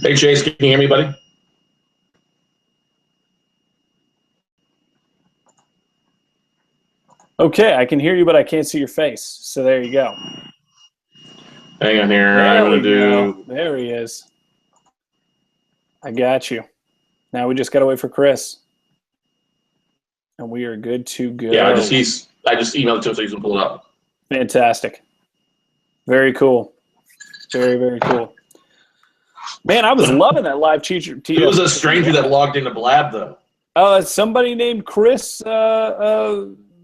Hey, Chase, can you hear me, buddy? Okay, I can hear you, but I can't see your face. So there you go. Hang on here. There I'm going we to do. go. There he is. I got you. Now we just got to wait for Chris. And we are good to go. Yeah, I just emailed it to him so he can pull it up. Fantastic. Very cool. Very, very cool. Man, I was loving that live teacher. Who was a stranger that logged into Blab, though? Somebody named Chris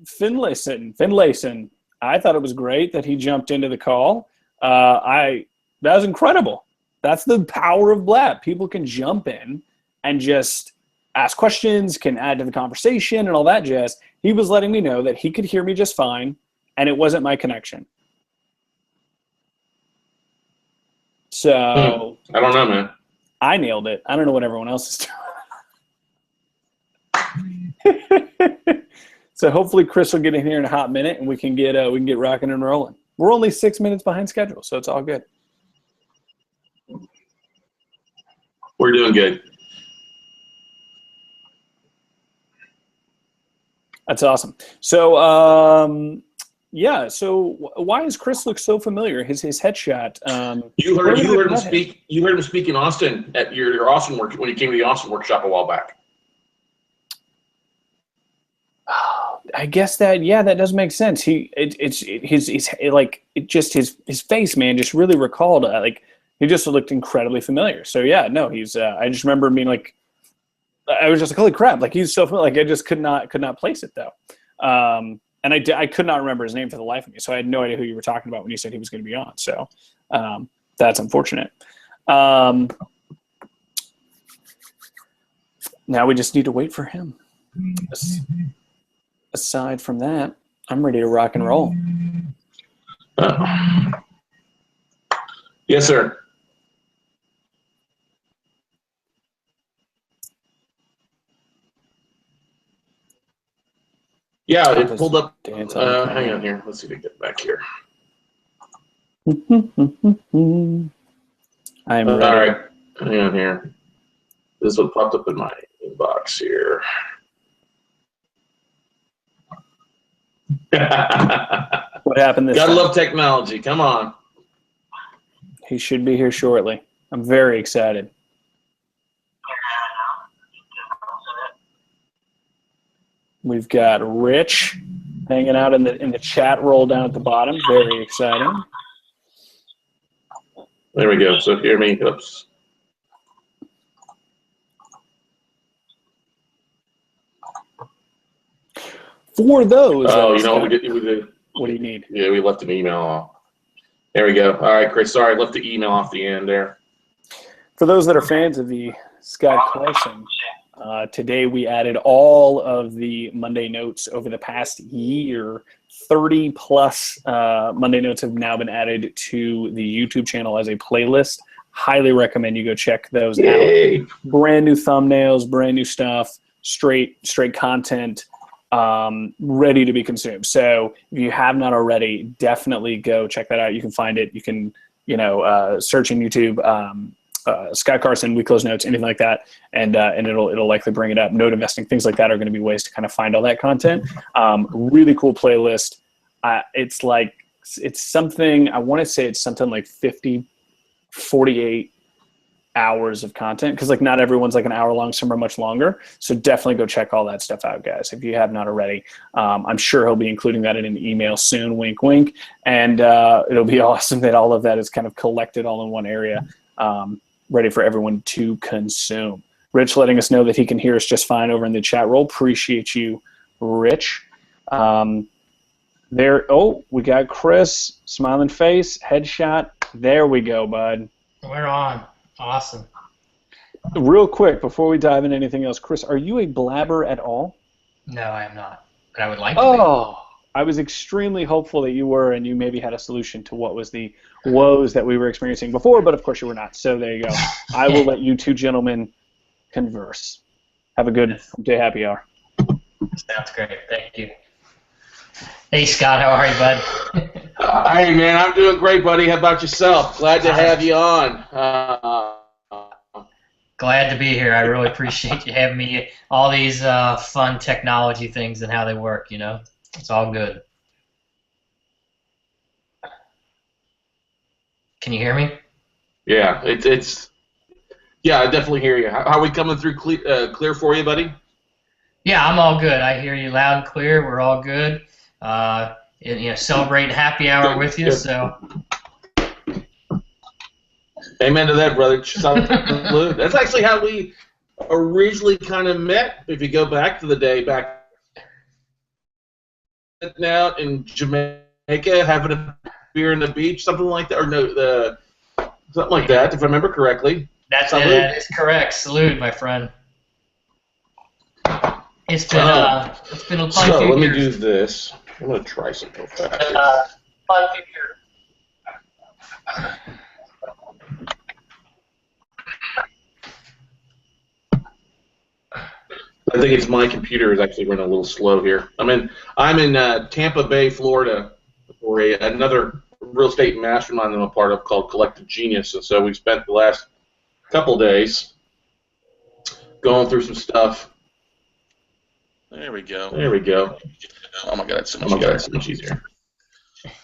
Finlayson. I thought it was great that he jumped into the call. That was incredible. That's the power of Blab. People can jump in and just ask questions, can add to the conversation and all that jazz. He was letting me know that he could hear me just fine, and it wasn't my connection. So I don't know, man. I nailed it. I don't know what everyone else is doing. So hopefully Chris will get in here in a hot minute, and we can get rocking and rolling. We're only 6 minutes behind schedule, so it's all good. We're doing good. That's awesome. So yeah. So why does Chris look so familiar? His headshot. You heard him speak. You heard him speak in Austin at your Austin work when he came to the Austin workshop a while back. I guess that does make sense. His face, man, just really recalled like he just looked incredibly familiar. So yeah, no, he's I just remember being like, I was just like, holy crap, like he's so familiar. Like I just could not place it though. And I could not remember his name for the life of me, so I had no idea who you were talking about when you said he was going to be on. So that's unfortunate. Now we just need to wait for him. Aside from that, I'm ready to rock and roll. Yes, sir. Yeah, it pulled up. Hang on here. Let's see if we can get back here. I'm ready. All right. Hang on here. This is what popped up in my inbox here. What happened this time? Gotta love technology. Come on. He should be here shortly. I'm very excited. We've got Rich hanging out in the chat roll down at the bottom. Very exciting. There we go. So hear me. Oops. For those. Oh, you know what we did? What do you need? Yeah, we left an email off. There we go. All right, Chris. Sorry, I left the email off the end there. For those that are fans of the Scott Carson, today we added all of the Monday notes over the past year. 30 plus Monday notes have now been added to the YouTube channel as a playlist. Highly recommend you go check those out. Brand new thumbnails, brand new stuff, straight content, ready to be consumed. So if you have not already, definitely go check that out. You can find it. You can, search in YouTube, Scott Carson, We Close Notes, anything like that, and it'll likely bring it up. Note investing, things like that are going to be ways to kind of find all that content. Really cool playlist. It's something, I want to say it's something like 48 hours of content, because like not everyone's like an hour long, some are much longer. So definitely go check all that stuff out, guys, if you have not already. I'm sure he'll be including that in an email soon, wink wink, and it'll be awesome that all of that is kind of collected all in one area, ready for everyone to consume. Rich letting us know that he can hear us just fine over in the chat roll. Appreciate you, Rich. We got Chris, smiling face, headshot. There we go, bud. We're on. Awesome. Real quick, before we dive into anything else, Chris, are you a blabber at all? No, I am not. But I would like to be. I was extremely hopeful that you were, and you maybe had a solution to what was the woes that we were experiencing before, but of course you were not. So there you go. I will let you two gentlemen converse. Have a good day, happy hour. Sounds great. Thank you. Hey, Scott. How are you, bud? Hey, man, I'm doing great, buddy. How about yourself? Glad to have you on. Glad to be here. I really appreciate you having me. All these fun technology things and how they work, It's all good. Can you hear me? Yeah, yeah, I definitely hear you. How are we coming through clear for you, buddy? Yeah, I'm all good. I hear you loud and clear. We're all good. Celebrating happy hour with you. Good. So. Amen to that, brother. Salute. That's actually how we originally kind of met. If you go back to the day back out in Jamaica, having a beer on the beach, something like that, or no, something like that, if I remember correctly. That is correct. Salute, my friend. It's been a fun So few let me years. do this. I'm gonna try something fast. Fun few years. I think it's my computer is actually running a little slow here. I'm in Tampa Bay, Florida, for another real estate mastermind I'm a part of called Collective Genius, and so we spent the last couple days going through some stuff. There we go. Oh my God, it's so much easier.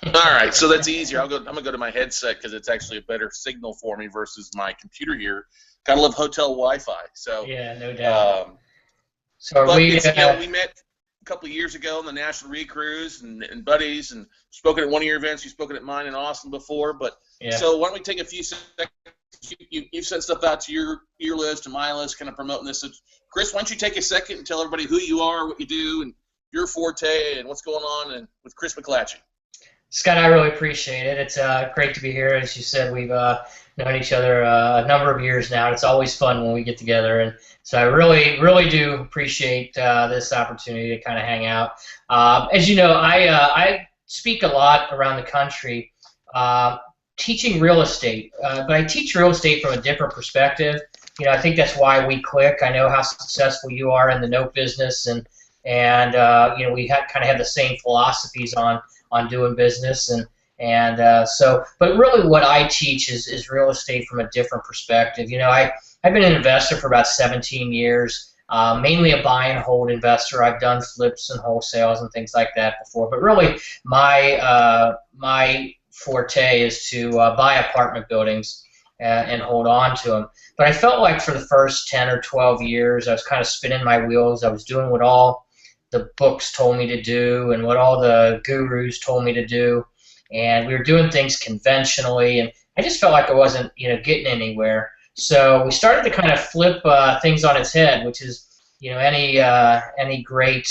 All right, so that's easier. I'm gonna go to my headset because it's actually a better signal for me versus my computer here. Gotta love hotel Wi-Fi. So Yeah, no doubt. we met a couple of years ago on the National Recruise and buddies, and spoken at one of your events. You've spoken at mine in Austin before, but so why don't we take a few seconds? You've sent stuff out to your list and my list, kind of promoting this. So, Chris, why don't you take a second and tell everybody who you are, what you do, and your forte, and what's going on, and with Chris McClatchey. Scott, I really appreciate it. It's great to be here. As you said, we've known each other a number of years now. It's always fun when we get together, and so I really, really do appreciate this opportunity to kind of hang out. As you know, I speak a lot around the country teaching real estate, but I teach real estate from a different perspective. I think that's why we click. I know how successful you are in the note business, and we kind of have the same philosophies on doing business, but really what I teach is real estate from a different perspective. I've been an investor for about 17 years, mainly a buy and hold investor. I've done flips and wholesales and things like that before, but really my forte is to buy apartment buildings and hold on to them. But I felt like for the first 10 or 12 years, I was kind of spinning my wheels. I was doing what all the books told me to do and what all the gurus told me to do, and we were doing things conventionally, and I just felt like I wasn't getting anywhere. So we started to kind of flip things on its head, which is any great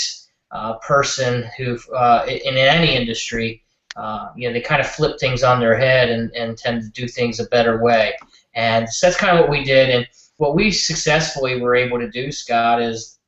person who in any industry, they kind of flip things on their head and tend to do things a better way. And so that's kind of what we did, and what we successfully were able to do, Scott, is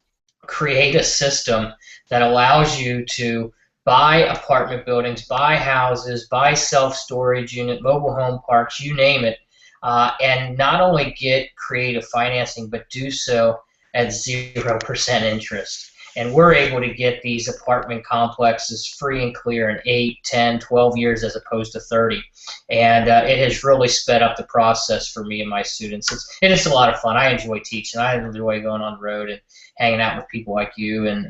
create a system that allows you to buy apartment buildings, buy houses, buy self-storage unit, mobile home parks, you name it, and not only get creative financing, but do so at 0% interest. And we're able to get these apartment complexes free and clear in 8, 10, 12 years as opposed to 30. And it has really sped up the process for me and my students. It is a lot of fun. I enjoy teaching. I enjoy going on the road and hanging out with people like you and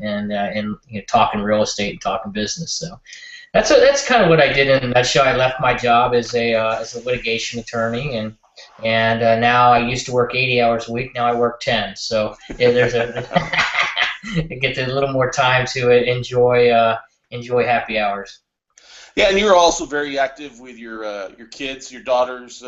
talking real estate and talking business. So that's kind of what I did in a nutshell. I left my job as a litigation attorney, and now I used to work 80 hours a week. Now I work 10. So there's it gets a little more time to enjoy happy hours. Yeah, and you're also very active with your kids, your daughters.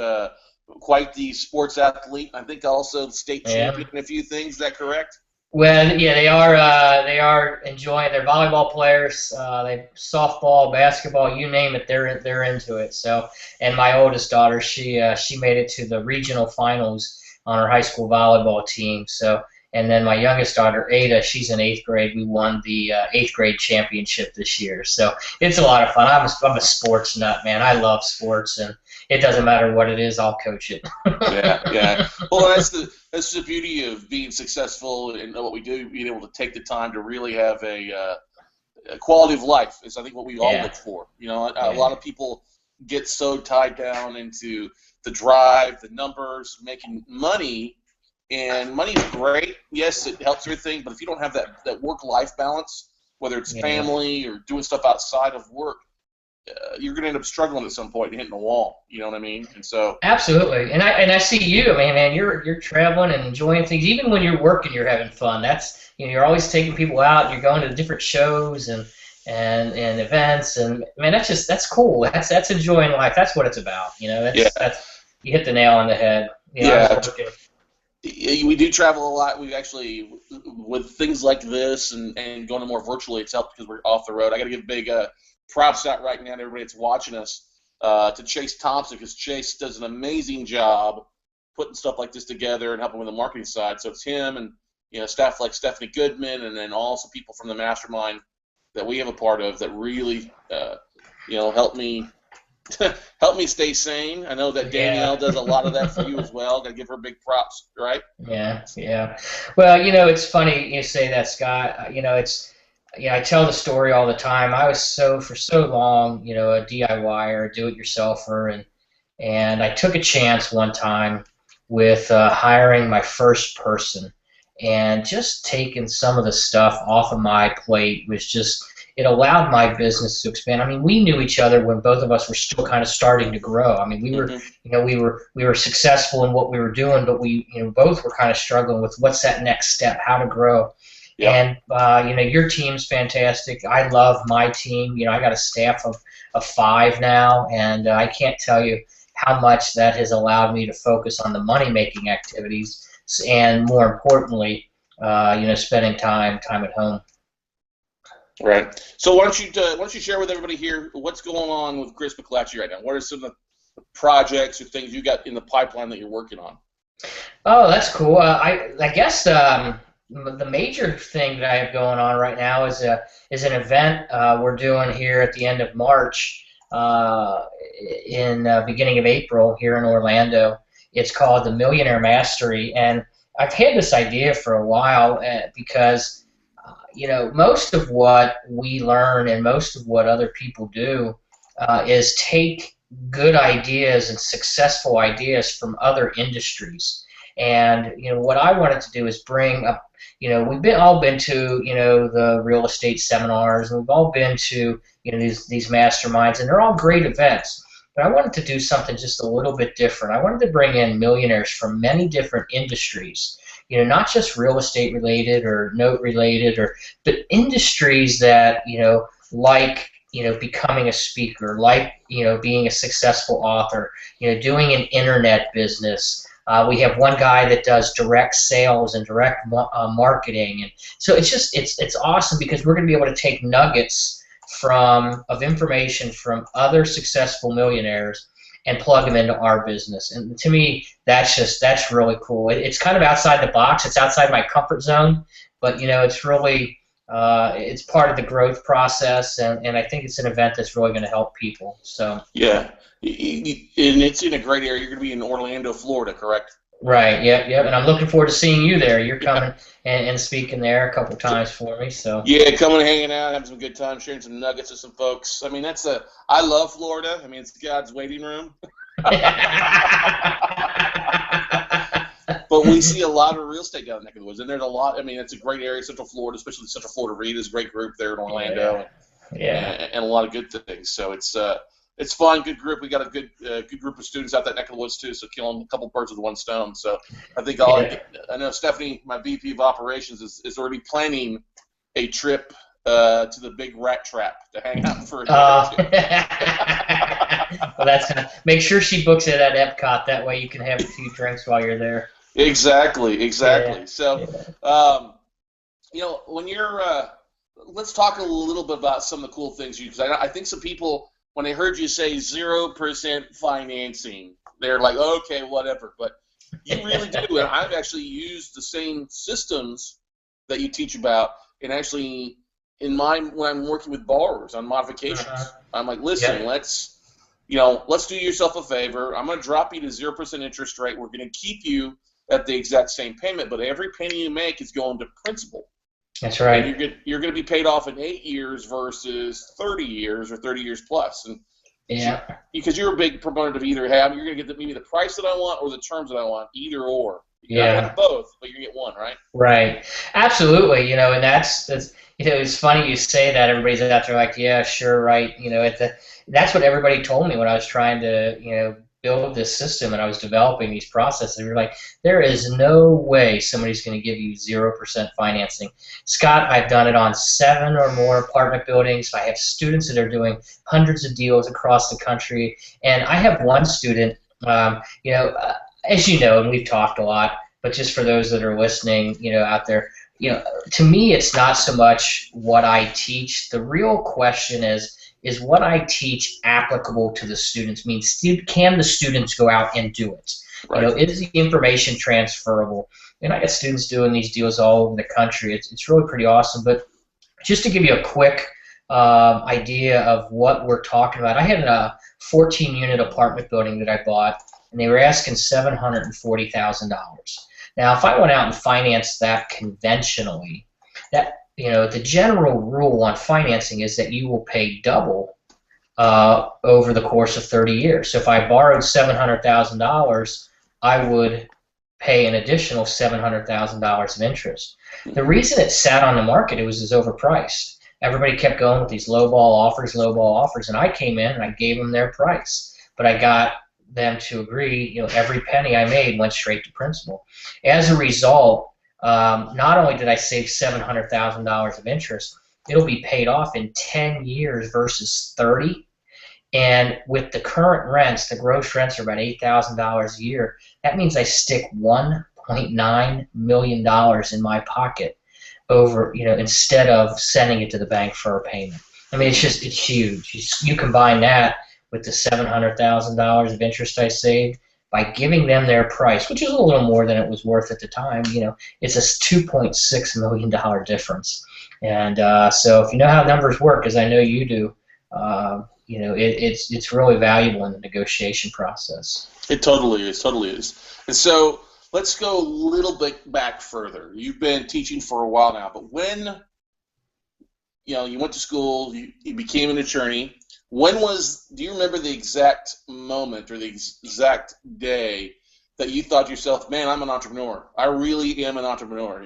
Quite the sports athlete. I think also state champion in a few things. Is that correct? Well, yeah, they are enjoying. They're volleyball players. They softball, basketball, you name it. They're into it. So, and my oldest daughter, she made it to the regional finals on her high school volleyball team. So. And then my youngest daughter, Ada, she's in 8th grade. We won the 8th grade championship this year. So it's a lot of fun. I'm a sports nut, man. I love sports, and it doesn't matter what it is, I'll coach it. Yeah. Well, that's the beauty of being successful in what we do, being able to take the time to really have quality of life is, I think, what we all look for. You know, a lot of people get so tied down into the drive, the numbers, making money, and money's great. Yes, it helps everything, but if you don't have that work-life balance, whether it's family or doing stuff outside of work, you're going to end up struggling at some point and hitting a wall. You know what I mean? And so absolutely, and I see you. I mean, man, you're traveling and enjoying things. Even when you're working, you're having fun. That's, you know, you're always taking people out. You're going to different shows and events, and man, that's cool. That's enjoying life. That's what it's about. You know, that's you hit the nail on the head. You know, we do travel a lot. We actually, with things like this and going to more virtually, it's helped because we're off the road. I got to give big props out right now to everybody that's watching us, to Chase Thompson, because Chase does an amazing job putting stuff like this together and helping with the marketing side. So it's him and, you know, staff like Stephanie Goodman, and then also people from the mastermind that we have a part of that really, you know, help me stay sane. I know that Danielle does a lot of that for you as well. Got to give her big props, right? Yeah. Well, you know, it's funny you say that, Scott. You know, I tell the story all the time. I was for so long, you know, a DIYer, do-it-yourselfer, and I took a chance one time with hiring my first person, and just taking some of the stuff off of my plate was just, it allowed my business to expand. I mean, we knew each other when both of us were still kind of starting to grow. I mean, we were, you know, we were successful in what we were doing, but we, you know, both were kind of struggling with what's that next step, how to grow. Yep. And you know, your team's fantastic. I love my team. You know, I got a staff of 5 now, and I can't tell you how much that has allowed me to focus on the money-making activities, and more importantly, you know, spending time at home. Right. So why don't you share with everybody here what's going on with Chris McClatchey right now? What are some of the projects or things you got in the pipeline that you're working on? Oh, that's cool. I guess the major thing that I have going on right now is an event we're doing here at the end of March, in beginning of April here in Orlando. It's called the Millionaire Mastery, and I've had this idea for a while because you know, most of what we learn and most of what other people do is take good ideas and successful ideas from other industries. And, you know, what I wanted to do is bring up, you know, we've all been to, you know, the real estate seminars, and we've all been to, you know, these masterminds, and they're all great events. But I wanted to do something just a little bit different. I wanted to bring in millionaires from many different industries. You know, not just real estate related or note related, but industries that, you know, like, you know, becoming a speaker, like, you know, being a successful author, you know, doing an internet business. We have one guy that does direct sales and direct marketing, and so it's awesome because we're going to be able to take nuggets of information from other successful millionaires and plug them into our business. And to me, that's really cool. It's kind of outside the box. It's outside my comfort zone, but you know, it's really it's part of the growth process, and I think it's an event that's really going to help people. So yeah, and it's in a great area. You're going to be in Orlando, Florida, correct? Right. Yep. And I'm looking forward to seeing you there. You're coming and speaking there a couple times for me. So yeah, coming and hanging out, having some good time, sharing some nuggets with some folks. I mean, I love Florida. I mean, it's God's waiting room. But we see a lot of real estate down in the neck of the woods, and there's a lot. I mean, it's a great area, Central Florida, especially the Central Florida REIT is a great group there in Orlando, and a lot of good things. So it's fun, good group. We got a good group of students out that neck of the woods too, so killing a couple birds with one stone. So I think I know Stephanie, my VP of operations, is already planning a trip to the big rat trap to hang out for a day or two. Well, that's make sure she books it at Epcot. That way you can have a few drinks while you're there. Exactly. Yeah. So, you know, when you're, let's talk a little bit about some of the cool things because I think some people, when they heard you say 0% financing, they're like, okay, whatever. But you really do, and I've actually used the same systems that you teach about, and actually, when I'm working with borrowers on modifications, I'm like, listen, let's do yourself a favor. I'm going to drop you to 0% interest rate. We're going to keep you at the exact same payment, but every penny you make is going to principal. That's right. And you're going to be paid off in 8 years versus 30 years or 30 years plus. And yeah, because you're a big proponent of either have, you're going to get maybe the price that I want or the terms that I want, either or. Yeah, I want both, but you get one, right? Right. Absolutely. And that's it's funny you say that. Everybody's out there like, yeah, sure, right. That's what everybody told me when I was trying to build this system and I was developing these processes. They were like, there is no way somebody's going to give you 0% financing. Scott, I've done it on 7 or more apartment buildings. I have students that are doing hundreds of deals across the country, and I have one student. As you know, and we've talked a lot, but just for those that are listening, out there, to me, it's not so much what I teach. The real question is what I teach applicable to the students? Means, can the students go out and do it? Right. Is the information transferable? And I got students doing these deals all over the country. It's really pretty awesome. But just to give you a quick idea of what we're talking about, I had a 14-unit apartment building that I bought, and they were asking $740,000. Now, if I went out and financed that conventionally, the general rule on financing is that you will pay double over the course of 30 years. So if I borrowed $700,000, I would pay an additional $700,000 of interest. The reason it sat on the market, it was overpriced. Everybody kept going with these lowball offers, and I came in and I gave them their price, but I got them to agree. Every penny I made went straight to principal. As a result, not only did I save $700,000 of interest, it'll be paid off in 10 years versus 30. And with the current rents, the gross rents are about $8,000 a year. That means I stick $1.9 million in my pocket over, instead of sending it to the bank for a payment. I mean, it's huge. You combine that with the $700,000 of interest I saved by giving them their price, which is a little more than it was worth at the time. It's a $2.6 million difference. And so if you know how numbers work, as I know you do, it's really valuable in the negotiation process. It totally is. And so let's go a little bit back further. You've been teaching for a while now, but when you went to school, you became an attorney. Do you remember the exact moment or the exact day that you thought to yourself, man, I'm an entrepreneur. I really am an entrepreneur.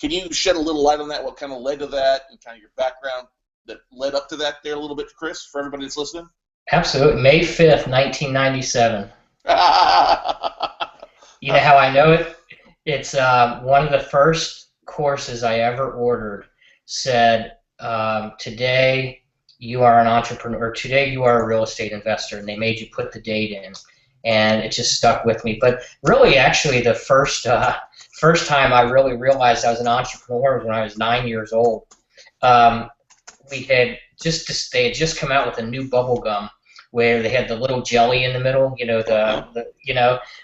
Can you shed a little light on that? What kind of led to that and kind of your background that led up to that there a little bit, Chris, for everybody that's listening? Absolutely. May 5th, 1997. You know how I know it? It's one of the first courses I ever ordered said, today you are an entrepreneur, today you are a real estate investor, and they made you put the date in, and it just stuck with me. But really, actually, the first time I really realized I was an entrepreneur was when I was 9 years old. They had just come out with a new bubble gum where they had the little jelly in the middle,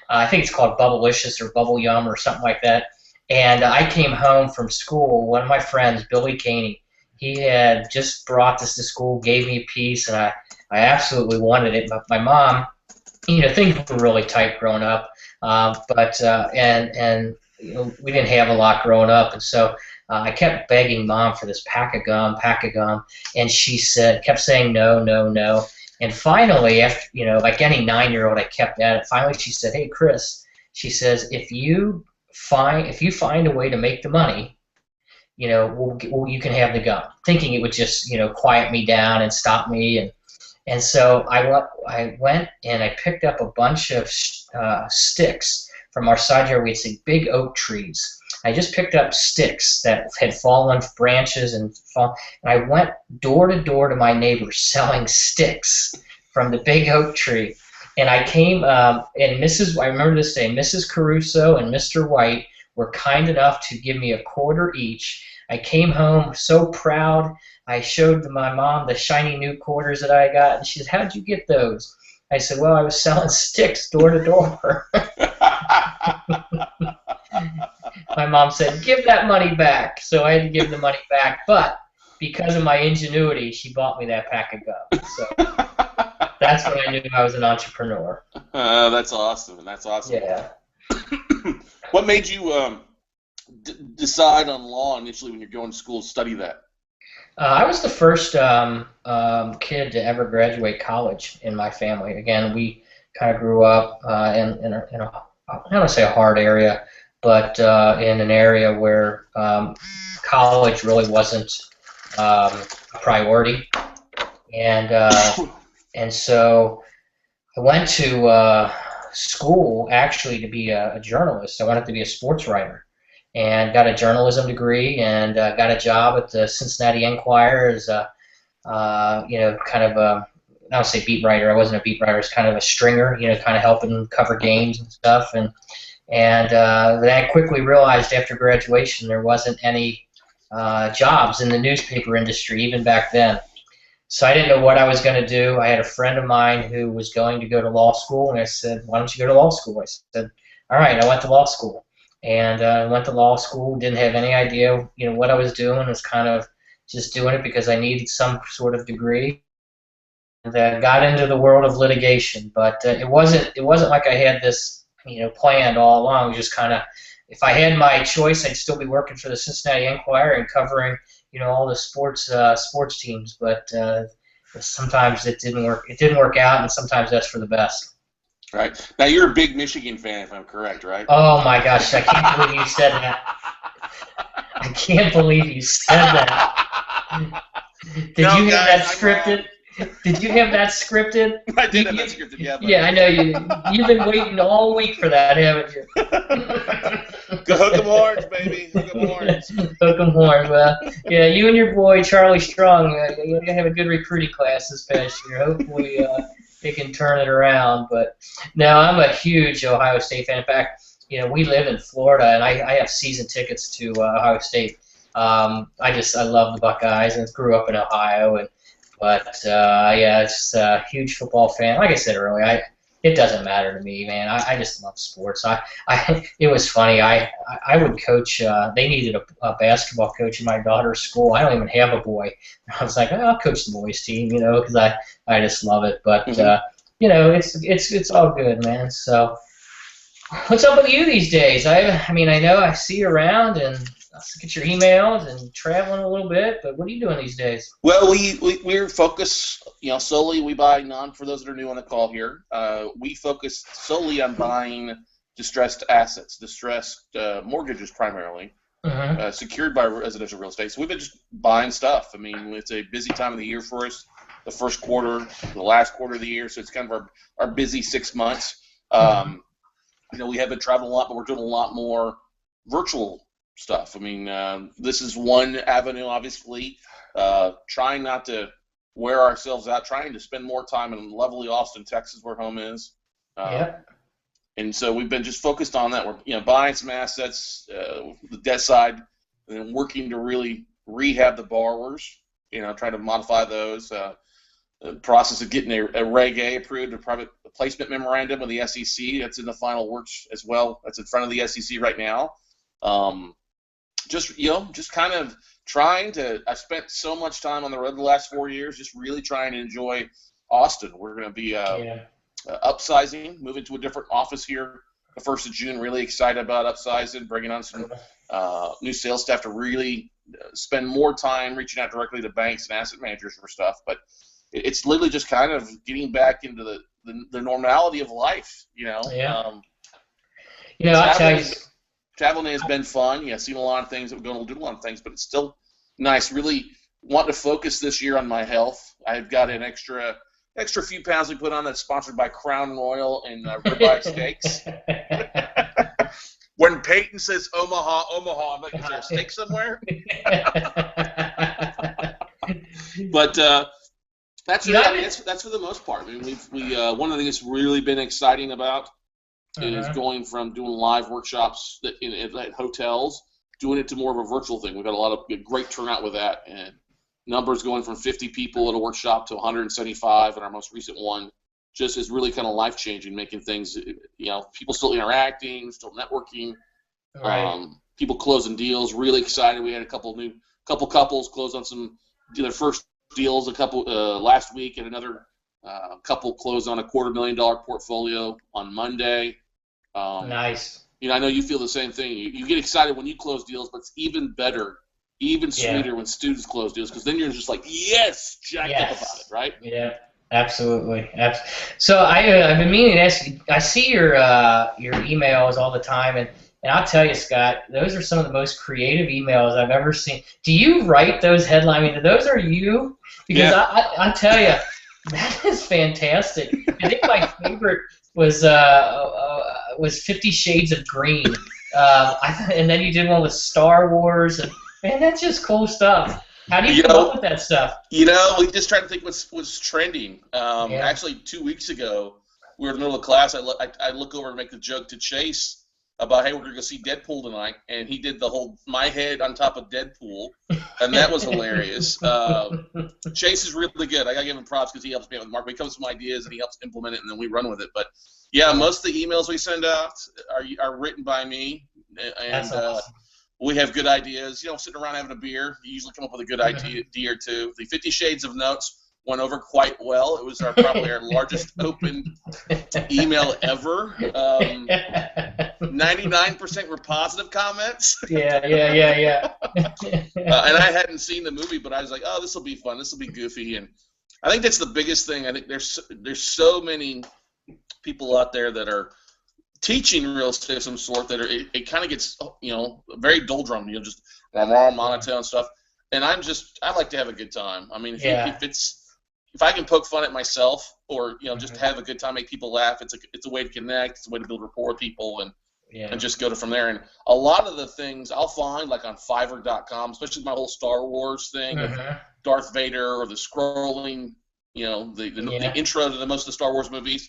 I think it's called Bubblicious or Bubble Yum or something like that. And I came home from school, one of my friends, Billy Caney, he had just brought this to school, gave me a piece, and I absolutely wanted it. But my mom, things were really tight growing up, we didn't have a lot growing up, and so I kept begging Mom for this pack of gum, and she kept saying no, no, no. And finally, after like any 9-year-old, I kept at it. Finally, she said, "Hey, Chris," she says, if you find a way to make the money, you can have the gum. Thinking it would just quiet me down and stop me, and so I went and I picked up a bunch of sticks from our side yard. We had some big oak trees. I just picked up sticks that had fallen branches and I went door to door to my neighbors selling sticks from the big oak tree. And I came, and I remember this day, Mrs. Caruso and Mr. White were kind enough to give me a quarter each. I came home so proud. I showed my mom the shiny new quarters that I got, and she said, "How'd you get those?" I said, "Well, I was selling sticks door to door." My mom said, "Give that money back." So I had to give the money back, but because of my ingenuity, she bought me that pack of gum. So that's when I knew I was an entrepreneur. That's awesome. Yeah. What made you decide on law initially when you're going to school to study that? I was the first kid to ever graduate college in my family. Again, we kind of grew up in a I don't want to say a hard area, but in an area where college really wasn't a priority, and so I went to school actually to be a journalist. I wanted to be a sports writer, and got a journalism degree, and got a job at the Cincinnati Enquirer as a kind of a, I don't say beat writer. I wasn't a beat writer. I was kind of a stringer, kind of helping cover games and stuff. And then I quickly realized after graduation there wasn't any jobs in the newspaper industry even back then. So I didn't know what I was going to do. I had a friend of mine who was going to go to law school, and I said, "Why don't you go to law school?" I said, "All right." I went to law school, and went to law school. Didn't have any idea, what I was doing. Was kind of just doing it because I needed some sort of degree. And got into the world of litigation, but it wasn't like I had this, planned all along. It was just kind of, if I had my choice, I'd still be working for the Cincinnati Enquirer and covering, all the sports teams. But sometimes it didn't work. It didn't work out, and sometimes that's for the best. Right. Now you're a big Michigan fan, if I'm correct, right? Oh my gosh, I can't believe you said that. I can't believe you said that. Did you have that scripted? Did you have that scripted? I did have that scripted, yeah. Yeah, I know you've been waiting all week for that, haven't you? Go hook 'em horns, baby. Hook 'em horns. Hook 'em horns. Well, yeah, you and your boy Charlie Strong, you're gonna have a good recruiting class this past year. Hopefully, they can turn it around. But no, I'm a huge Ohio State fan. In fact, we live in Florida, and I have season tickets to Ohio State. I love the Buckeyes, and grew up in Ohio, But just a huge football fan. Like I said earlier, it doesn't matter to me, man. I just love sports. It was funny. I would coach. They needed a basketball coach in my daughter's school. I don't even have a boy. I was like, I'll coach the boys team, because I just love it. But it's all good, man. So what's up with you these days? I mean, I know I see you around and I get your emails and traveling a little bit, but what are you doing these days? Well, we're focused, solely. We buy for those that are new on the call here, we focus solely on buying distressed assets, distressed mortgages primarily, secured by residential real estate. So we've been just buying stuff. I mean, it's a busy time of the year for us, the first quarter, the last quarter of the year, so it's kind of our busy 6 months. We have been traveling a lot, but we're doing a lot more virtual stuff. I mean, this is one avenue, obviously, trying not to wear ourselves out, trying to spend more time in lovely Austin, Texas, where home is. And so we've been just focused on that. We're buying some assets, the debt side, and then working to really rehab the borrowers, trying to modify those. The process of getting a Reg A approved, a private placement memorandum with the SEC. That's in the final works as well. That's in front of the SEC right now. Just kind of trying to. I spent so much time on the road the last 4 years, just really trying to enjoy Austin. We're going to be upsizing, moving to a different office here the 1st of June. Really excited about upsizing, bringing on some new sales staff to really spend more time reaching out directly to banks and asset managers for stuff. But it's literally just kind of getting back into the normality of life. I'll tell you. Traveling has been fun. Seen a lot of things. We're going to do a lot of things, but it's still nice. Really want to focus this year on my health. I've got an extra few pounds we put on that's sponsored by Crown Royal and ribeye steaks. When Peyton says Omaha, I'm like, is there a steak somewhere? But that's for the most part. I mean, we one of the things that's really been exciting about is going from doing live workshops at hotels, doing it to more of a virtual thing. We've got a lot of great turnout with that, and numbers going from 50 people at a workshop to 175 in our most recent one just is really kind of life-changing, making things, people still interacting, still networking, people closing deals, really excited. We had a couple couples close on their first deals last week, and another couple closed on a $250,000 portfolio on Monday. Nice. I know you feel the same thing. You get excited when you close deals, but it's even better, even sweeter when students close deals, because then you're just like, yes, jacked up about it, right? Yeah, absolutely. So I've been meaning to ask you. I see your emails all the time, and I'll tell you, Scott, those are some of the most creative emails I've ever seen. Do you write those headlines? I mean, those are you? Because I tell you, that is fantastic. I think my favorite was 50 Shades of Green, and then you did one with Star Wars, and man, that's just cool stuff. How do you come up with that stuff? We just tried to think what's trending. Actually, 2 weeks ago, we were in the middle of class. I look over and make the joke to Chase about, hey, we're going to go see Deadpool tonight, and he did the whole my head on top of Deadpool, and that was hilarious. Chase is really good. I got to give him props because he helps me with marketing. He comes with some ideas, and he helps implement it, and then we run with it. But, yeah, most of the emails we send out are written by me, and That's awesome. We have good ideas. Sitting around having a beer, you usually come up with a good idea or two. The 50 Shades of Notes went over quite well. It was probably our largest open email ever. 99% were positive comments. Yeah. And I hadn't seen the movie, but I was like, oh, this will be fun. This will be goofy. And I think that's the biggest thing. I think there's so many people out there that are teaching real estate of some sort that it kind of gets very doldrum, just monotone stuff. And I like to have a good time. I mean, if I can poke fun at myself or just have a good time, make people laugh, it's a way to connect, it's a way to build rapport with people and just go from there. And a lot of the things I'll find, like on Fiverr.com, especially my whole Star Wars thing, with Darth Vader or the scrolling, the intro to most of the Star Wars movies.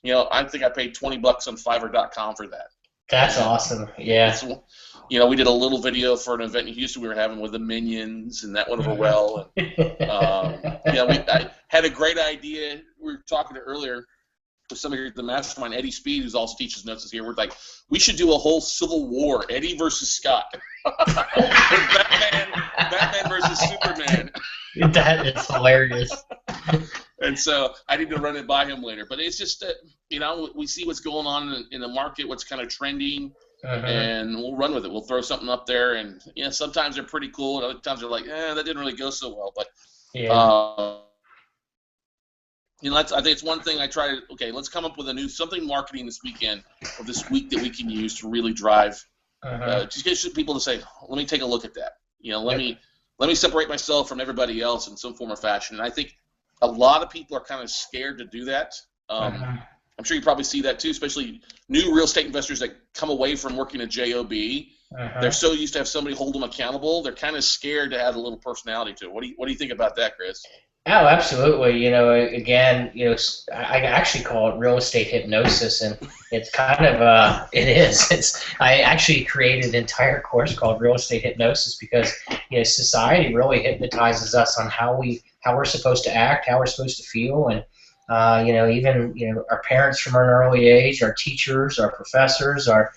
I think I paid $20 on Fiverr.com for that. That's awesome. Yeah. We did a little video for an event in Houston we were having with the Minions, and that went over well. And, I had a great idea. We were talking earlier with somebody at the mastermind, Eddie Speed, who also teaches notes is here. We're like, we should do a whole Civil War, Eddie versus Scott. Batman versus Superman. That is hilarious. And so I need to run it by him later. But it's just that, we see what's going on in the market, what's kind of trending, and we'll run with it. We'll throw something up there. And, sometimes they're pretty cool, and other times they're like, that didn't really go so well. But, I think it's one thing I try to, let's come up with something marketing this weekend or this week that we can use to really drive, just get people to say, let me take a look at that. Let me separate myself from everybody else in some form or fashion. And I think a lot of people are kind of scared to do that. I'm sure you probably see that too, especially new real estate investors that come away from working at JOB. They're so used to have somebody hold them accountable. They're kind of scared to add a little personality to it. What do you think about that, Chris? Oh, absolutely. Again, I actually call it real estate hypnosis, and it's kind of it is. I actually created an entire course called Real Estate Hypnosis because society really hypnotizes us on how we're supposed to act, how we're supposed to feel, and even our parents from an early age, our teachers, our professors, our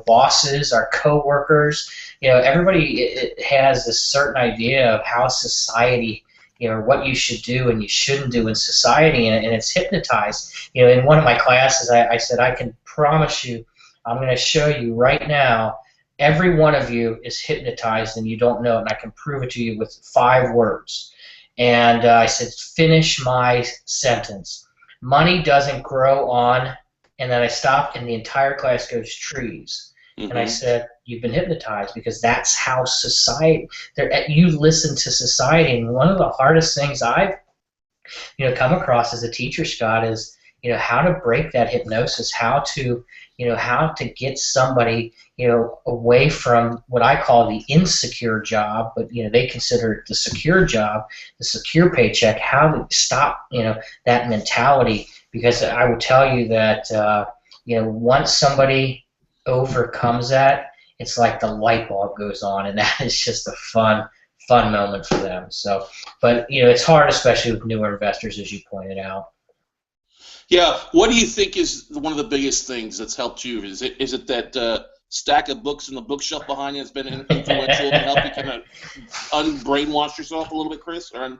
bosses, our coworkers. Everybody has a certain idea of how society. What you should do and you shouldn't do in society, and it's hypnotized. In one of my classes, I said, I can promise you, I'm going to show you right now, every one of you is hypnotized and you don't know it, and I can prove it to you with 5 words. And I said, finish my sentence. Money doesn't grow on, and then I stopped, and the entire class goes, trees. And I said, you've been hypnotized because that's how society, you listen to society. And one of the hardest things I've come across as a teacher, Scott, is how to break that hypnosis, how to get somebody away from what I call the insecure job, but they consider it the secure job, the secure paycheck, how to stop that mentality. Because I will tell you that once somebody overcomes that, it's like the light bulb goes on, and that is just a fun moment for them. So, but it's hard, especially with newer investors, as you pointed out. Yeah, what do you think is one of the biggest things that's helped you? Is it that stack of books in the bookshelf behind you that's been influential to help you kind of unbrainwash yourself a little bit, Chris? Or a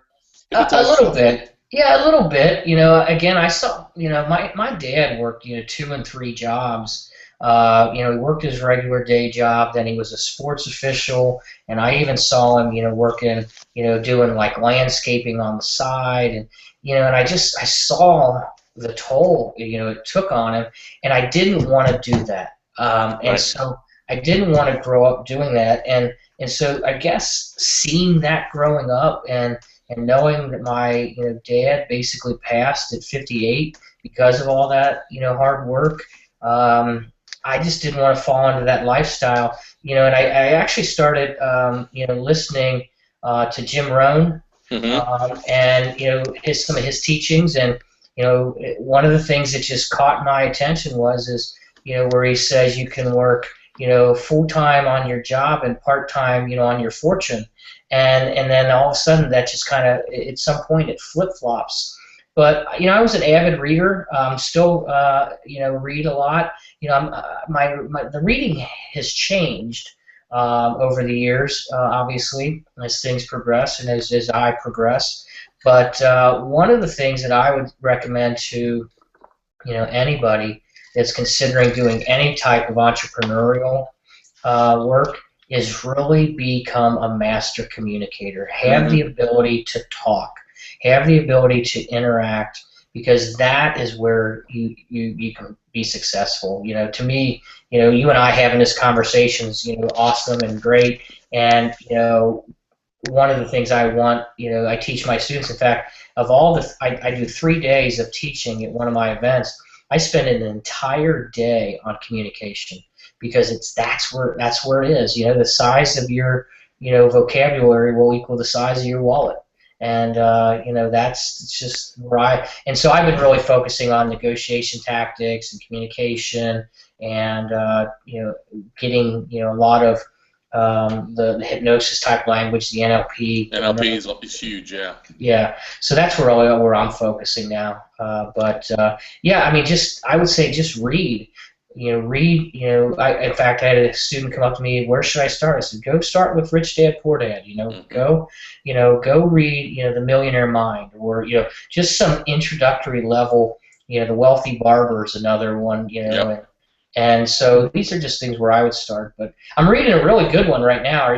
little bit. Yeah, a little bit. Again, I saw, my dad worked, 2 and 3 jobs. He worked his regular day job. Then he was a sports official, and I even saw him, working, doing like landscaping on the side, and I saw the toll, it took on him, and I didn't want to do that. And so I didn't want to grow up doing that, and so I guess seeing that growing up and knowing that my dad basically passed at 58 because of all that hard work, I just didn't want to fall into that lifestyle, and I actually started listening to Jim Rohn, and some of his teachings, and one of the things that just caught my attention is where he says you can work full-time on your job and part-time on your fortune, and then all of a sudden that just kind of at some point it flip-flops. But I was an avid reader, still read a lot. The reading has changed over the years, obviously, as things progress and as I progress. But one of the things that I would recommend to anybody that's considering doing any type of entrepreneurial work is really become a master communicator. Have the ability to talk. Have the ability to interact, because that is where you can be successful. To me, you and I having this conversation's awesome and great, and one of the things I want, I teach my students. In fact, of all I do 3 days of teaching at one of my events. I spend an entire day on communication, because that's where it is. The size of your vocabulary will equal the size of your wallet. And that's just where and so I've been really focusing on negotiation tactics and communication, and getting a lot of the hypnosis type language, the NLP. NLP is huge, yeah. Yeah, so that's where I'm focusing now. But I would say just read. In fact, I had a student come up to me, where should I start? I said, go start with Rich Dad, Poor Dad. Go read, The Millionaire Mind, or, just some introductory level, The Wealthy Barber is another one, Yep. And so these are just things where I would start. But I'm reading a really good one right now.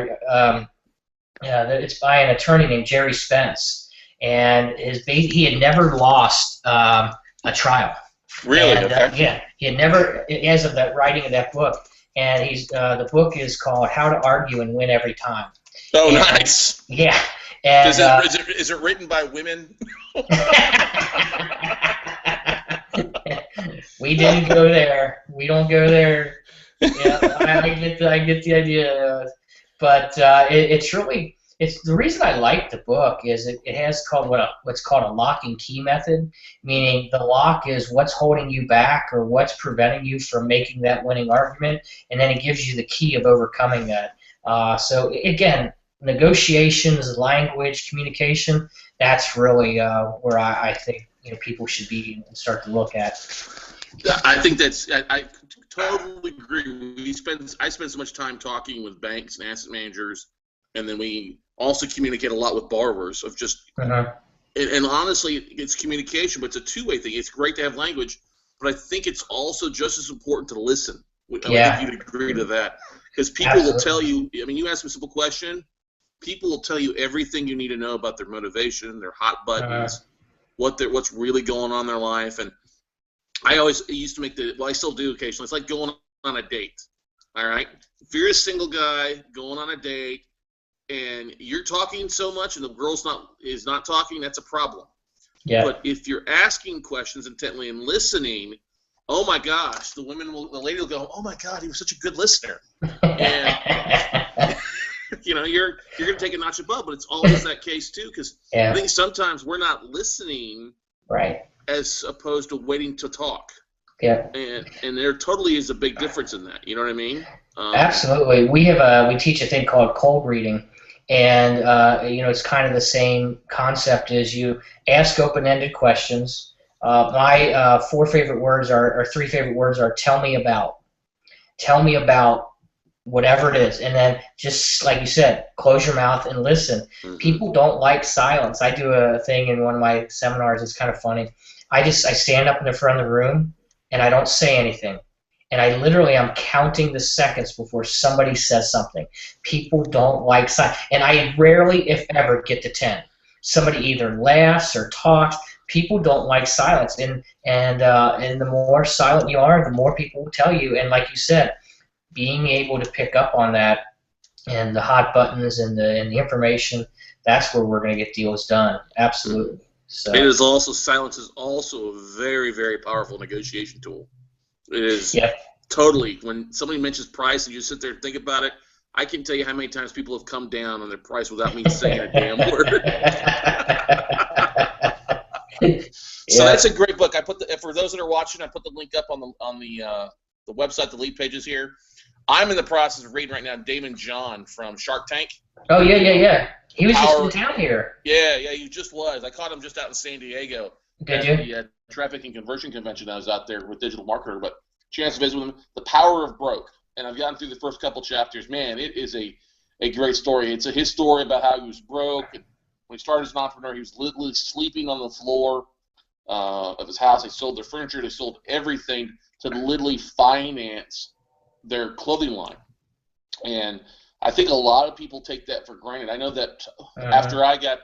It's by an attorney named Jerry Spence, and he had never lost a trial. Really? And, okay. Yeah, he had never, as of that writing of that book, and the book is called How to Argue and Win Every Time. Oh, nice. Yeah. And, is it written by women? We didn't go there. We don't go there. Yeah, I get the idea. But it's really. It's the reason I like the book is it has what's called a lock and key method, meaning the lock is what's holding you back or what's preventing you from making that winning argument, and then it gives you the key of overcoming that. So again, negotiations, language, communication, that's really where I think people should be and start to look at. I think I totally agree. I spend so much time talking with banks and asset managers, and then we also communicate a lot with borrowers of just, and honestly, it's communication, but it's a two-way thing. It's great to have language, but I think it's also just as important to listen. I think you'd agree to that, because people will tell you. I mean, you ask them a simple question, people will tell you everything you need to know about their motivation, their hot buttons, what's really going on in their life. And I used to make I still do occasionally. It's like going on a date. All right, if you're a single guy going on a date, and you're talking so much and the girl is not talking, that's a problem. Yeah. But if you're asking questions intently and listening, oh my gosh, the lady will go, oh my God, he was such a good listener. And you're going to take a notch above, but it's always that case too, because I think sometimes we're not listening, right, as opposed to waiting to talk. Yeah. And there totally is a big difference in that. You know what I mean? Absolutely. We teach a thing called cold reading. And, it's kind of the same concept as you ask open-ended questions. My 4 favorite words or 3 favorite words are tell me about. Tell me about whatever it is. And then just like you said, close your mouth and listen. Mm-hmm. People don't like silence. I do a thing in one of my seminars. It's kind of funny. I stand up in the front of the room and I don't say anything. and I literally am counting the seconds before somebody says something. People don't like silence, and I rarely, if ever, get to 10. Somebody either laughs or talks. People don't like silence, and the more silent you are, the more people will tell you. And like you said, being able to pick up on that and the hot buttons and the information, that's where we're going to get deals done. Absolutely. So it is also, silence is also a very, very powerful negotiation tool. It is totally, when somebody mentions price and you sit there and think about it, I can tell you how many times people have come down on their price without me saying a damn word. So that's a great book. I put for those that are watching, I put the link up on the website, the lead pages here. I'm in the process of reading right now Damon John from Shark Tank. Oh yeah. He was just in town here. Yeah, he just was. I caught him just out in San Diego. Did you? The Traffic and Conversion Convention. I was out there with Digital Marketer, but chance to visit with him. The Power of Broke, and I've gotten through the first couple chapters. Man, it is a great story. It's his story about how he was broke, and when he started as an entrepreneur, he was literally sleeping on the floor of his house. They sold their furniture. They sold everything to literally finance their clothing line. And I think a lot of people take that for granted. I know that after I got,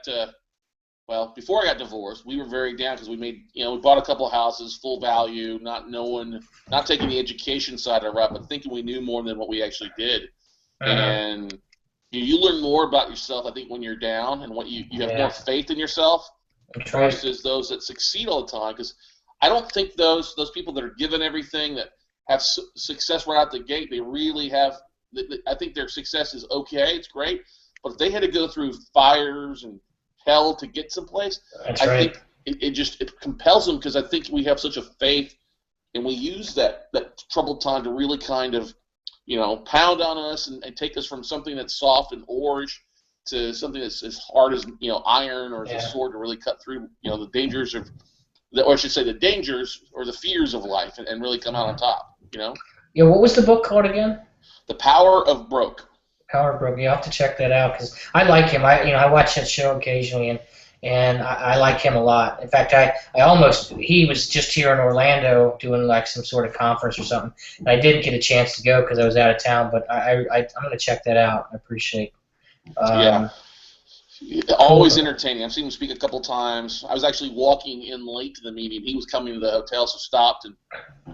before I got divorced, we were very down because we made, we bought a couple of houses, full value, not taking the education side of it, but thinking we knew more than what we actually did. And you learn more about yourself, I think, when you're down, and what you have more faith in yourself versus those that succeed all the time. Because I don't think those people that are given everything, that have success right out the gate, they really have. I think their success is okay, it's great, but if they had to go through fires and hell to get someplace, I think it compels them, because I think we have such a faith, and we use that troubled time to really kind of, pound on us and take us from something that's soft and orange to something that's as hard as iron or as a sword to really cut through the dangers of, or I should say the dangers or the fears of life, and really come out on top. Yeah. What was the book called again? The Power of Broke. Power of Broke. You have to check that out, because I like him. I watch that show occasionally, and I like him a lot. In fact, he was just here in Orlando doing like some sort of conference or something, and I didn't get a chance to go because I was out of town. But I'm going to check that out. I appreciate. Always entertaining. I've seen him speak a couple times. I was actually walking in late to the meeting. He was coming to the hotel, so stopped and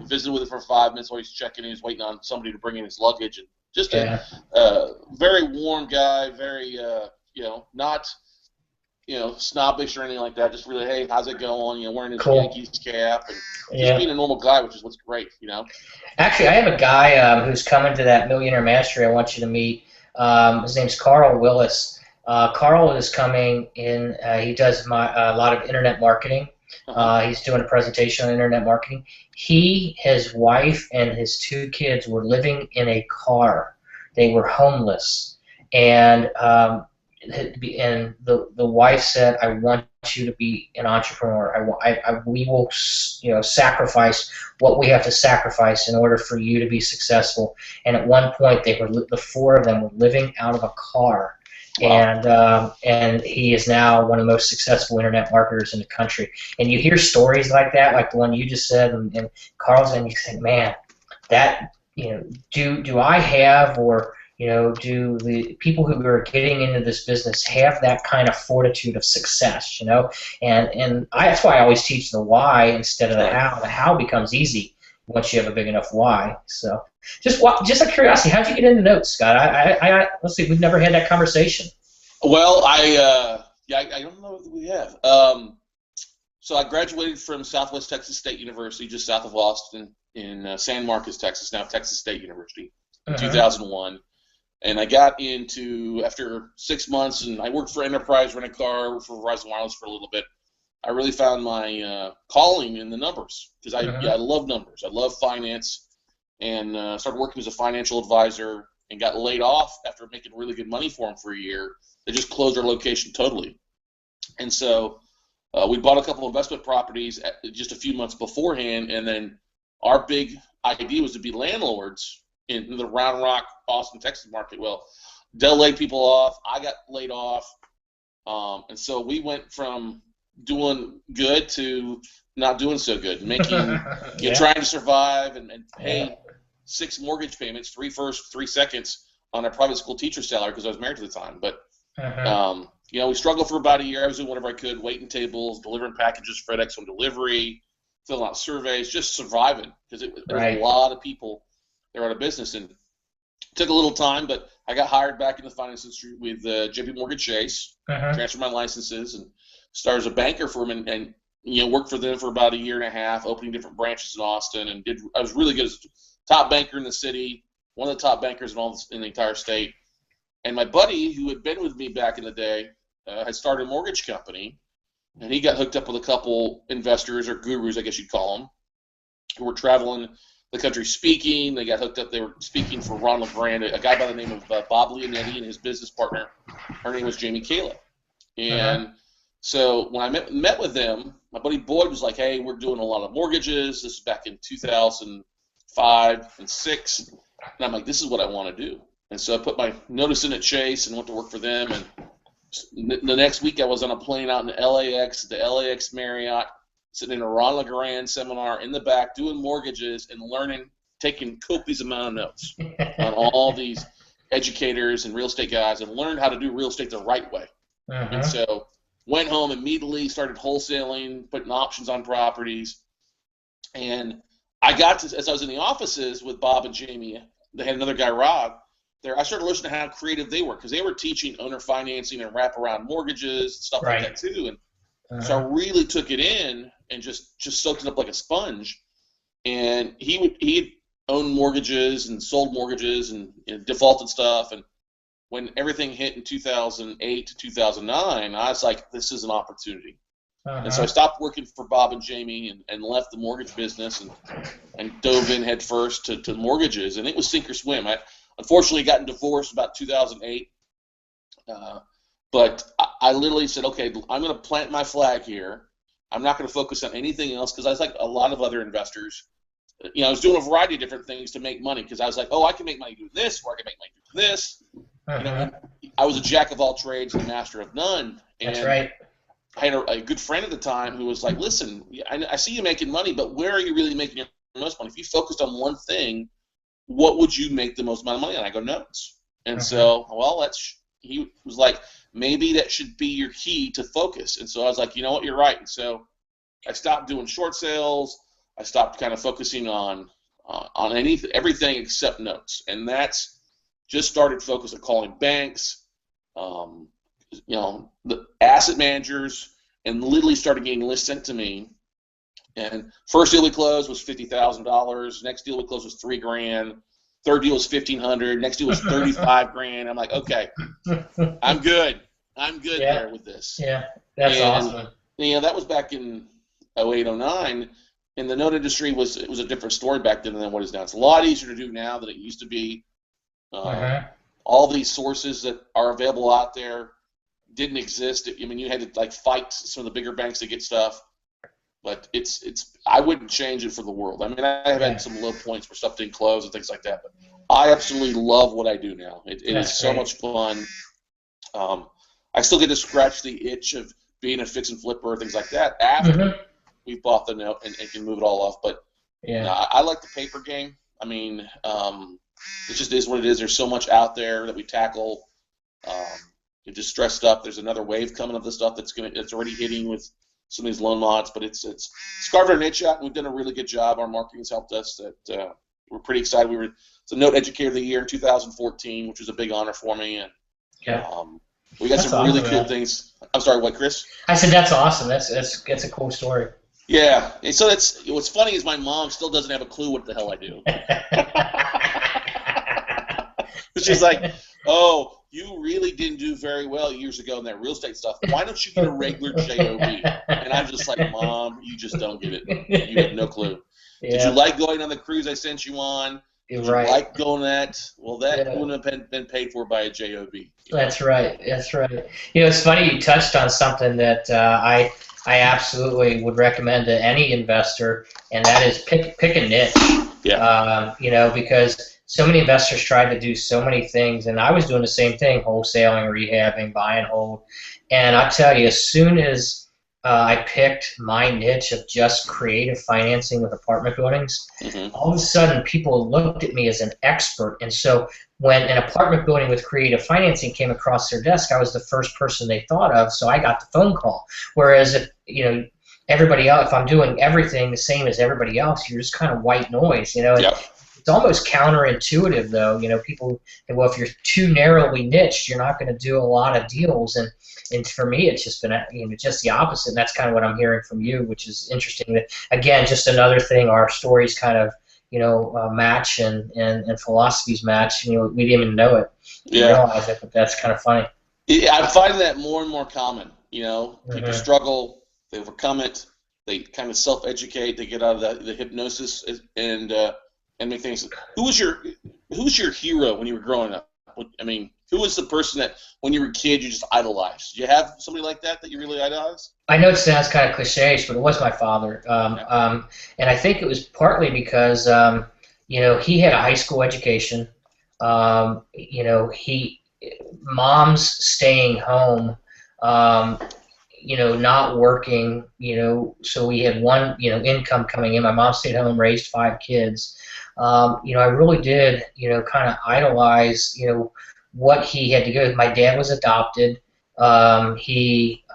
visited with him for 5 minutes while he's checking in. He was waiting on somebody to bring in his luggage. And just a very warm guy, very, not, snobbish or anything like that. Just really, hey, how's it going? Wearing his Yankees cap and just being a normal guy, which is what's great, Actually, I have a guy who's coming to that Millionaire Mastery I want you to meet. His name's Carl Willis. Carl is coming in. He does a lot of internet marketing. He's doing a presentation on internet marketing. He, his wife, and his 2 kids were living in a car. They were homeless, and the wife said, "I want you to be an entrepreneur. We will, sacrifice what we have to sacrifice in order for you to be successful." And at one point, the 4 of them were living out of a car. Wow. And he is now one of the most successful internet marketers in the country. And you hear stories like that, like the one you just said, and Carl's, and you say, man, that, do I have, or do the people who are getting into this business have that kind of fortitude of success? And that's why I always teach the why instead of the how. The how becomes easy once you have a big enough why. So just out of curiosity, how'd you get into notes, Scott? Let's see, we've never had that conversation. Well, I don't know if we have. So I graduated from Southwest Texas State University, just south of Austin, in San Marcos, Texas, now Texas State University, in 2001. And I got into, after 6 months, and I worked for Enterprise Rent-A-Car, worked for Verizon Wireless for a little bit. I really found my calling in the numbers, because I love numbers. I love finance. And started working as a financial advisor, and got laid off after making really good money for them for a year. They just closed our location totally. And so we bought a couple of investment properties just a few months beforehand, and then our big idea was to be landlords in the Round Rock, Austin, Texas market. Well, Dell laid people off. I got laid off. And so we went from doing good to not doing so good, making, trying to survive and pay 6 mortgage payments, 3 first, 3 seconds on a private school teacher salary because I was married at the time. But you know, we struggled for about a year. I was doing whatever I could, waiting tables, delivering packages, FedEx on delivery, filling out surveys, just surviving because there was a lot of people that were out of business. And it took a little time, but I got hired back in the finance industry with JP Morgan Chase, transferred my licenses, and started as a banker for them, and you know, worked for them for about a year and a half, opening different branches in Austin, and I was really good as a top banker in the city, one of the top bankers in the entire state. And my buddy, who had been with me back in the day, had started a mortgage company, and he got hooked up with a couple investors or gurus, I guess you'd call them, who were traveling the country speaking. They got hooked up. They were speaking for Ronald Brand, a guy by the name of Bob Leonetti, and his business partner. Her name was Jamie Kayla. And so when I met with them, my buddy Boyd was like, hey, we're doing a lot of mortgages. This is back in 2005 and 2006. And I'm like, this is what I want to do. And so I put my notice in at Chase and went to work for them. And the next week I was on a plane out in LAX, the LAX Marriott, sitting in a Ron LeGrand seminar in the back, doing mortgages and learning, taking copious amount of notes on all these educators and real estate guys, and learned how to do real estate the right way. And so went home immediately, started wholesaling, putting options on properties. And I got to, as I was in the offices with Bob and Jamie, they had another guy, Rob, there. I started listening to how creative they were, because they were teaching owner financing and wraparound mortgages and stuff like that too. And so I really took it in and just soaked it up like a sponge. And he owned mortgages and sold mortgages and defaulted stuff. And when everything hit in 2008 to 2009, I was like, this is an opportunity. And so I stopped working for Bob and Jamie and left the mortgage business and dove in head first to mortgages. And it was sink or swim. I unfortunately got divorced about 2008. But I literally said, okay, I'm going to plant my flag here. I'm not going to focus on anything else, because I was like a lot of other investors. You know, I was doing a variety of different things to make money, because I was like, oh, I can make money doing this, or I can make money doing this. You know, I was a jack of all trades and a master of none. And that's right. I had a good friend at the time who was like, listen, I see you making money, but where are you really making your most money? If you focused on one thing, what would you make the most amount of money on? I go, notes. And so, well, he was like, maybe that should be your key to focus. And so I was like, you know what, you're right. And so I stopped doing short sales. I stopped kind of focusing on everything except notes. And that's just started focus on calling banks, you know, the asset managers, and literally started getting lists sent to me. And first deal we closed was $50,000. Next deal we closed was $3,000. Third deal was $1,500. Next deal was $35,000. I'm like, okay, I'm good. I'm good there with this. Yeah, that's awesome. You know, that was back in 08, 09, and the note industry was a different story back then than what it is now. It's a lot easier to do now than it used to be. All these sources that are available out there didn't exist. I mean, you had to like fight some of the bigger banks to get stuff. But I wouldn't change it for the world. I mean, I have had some low points where stuff didn't close and things like that, but I absolutely love what I do now. It is so much fun. I still get to scratch the itch of being a fix and flipper or things like that after we've bought the note and can move it all off. But I like the paper game. I mean, it just is what it is. There's so much out there that we tackle. You're just stressed up. There's another wave coming of the stuff that's already hitting with some of these loan mods, but it's carved our niche out, and we've done a really good job. Our marketing has helped us. That we're pretty excited. It's a Note Educator of the Year in 2014, which was a big honor for me. And we got some really cool things. I'm sorry, what, Chris? I said that's awesome. That's a cool story. Yeah, and so what's funny is my mom still doesn't have a clue what the hell I do. She's like, oh, you really didn't do very well years ago in that real estate stuff. Why don't you get a regular JOB? And I'm just like, Mom, you just don't get it. You have no clue. Yeah. Did you like going on the cruise I sent you on? Did you like going that? Well, that wouldn't have been paid for by a JOB. That's right. That's right. You know, it's funny you touched on something that I absolutely would recommend to any investor, and that is pick a niche. Yeah. You know, because so many investors try to do so many things, and I was doing the same thing, wholesaling, rehabbing, buy and hold. And I tell you, as soon as I picked my niche of just creative financing with apartment buildings, all of a sudden people looked at me as an expert. And so when an apartment building with creative financing came across their desk, I was the first person they thought of, so I got the phone call. Whereas if, everybody else, if I'm doing everything the same as everybody else, you're just kind of white noise, Yep. It's almost counterintuitive, though. People say, well, if you're too narrowly niched, you're not going to do a lot of deals. And for me, it's just been just the opposite. And that's kind of what I'm hearing from you, which is interesting. That again, just another thing, our stories kind of match and philosophies match. We didn't even know it. Realize it, but that's kind of funny. Yeah, I'm finding that more and more common. People struggle, they overcome it, they kind of self-educate, they get out of the hypnosis and make things. Who was your hero when you were growing up? I mean, who was the person that when you were a kid you just idolized? Did you have somebody like that you really idolized? I know it sounds kind of cliche, but it was my father. And I think it was partly because he had a high school education. Mom's staying home, not working, so we had one, income coming in. My mom stayed home, raised 5 kids. I really did, kind of idolize, what he had to go. My dad was adopted. He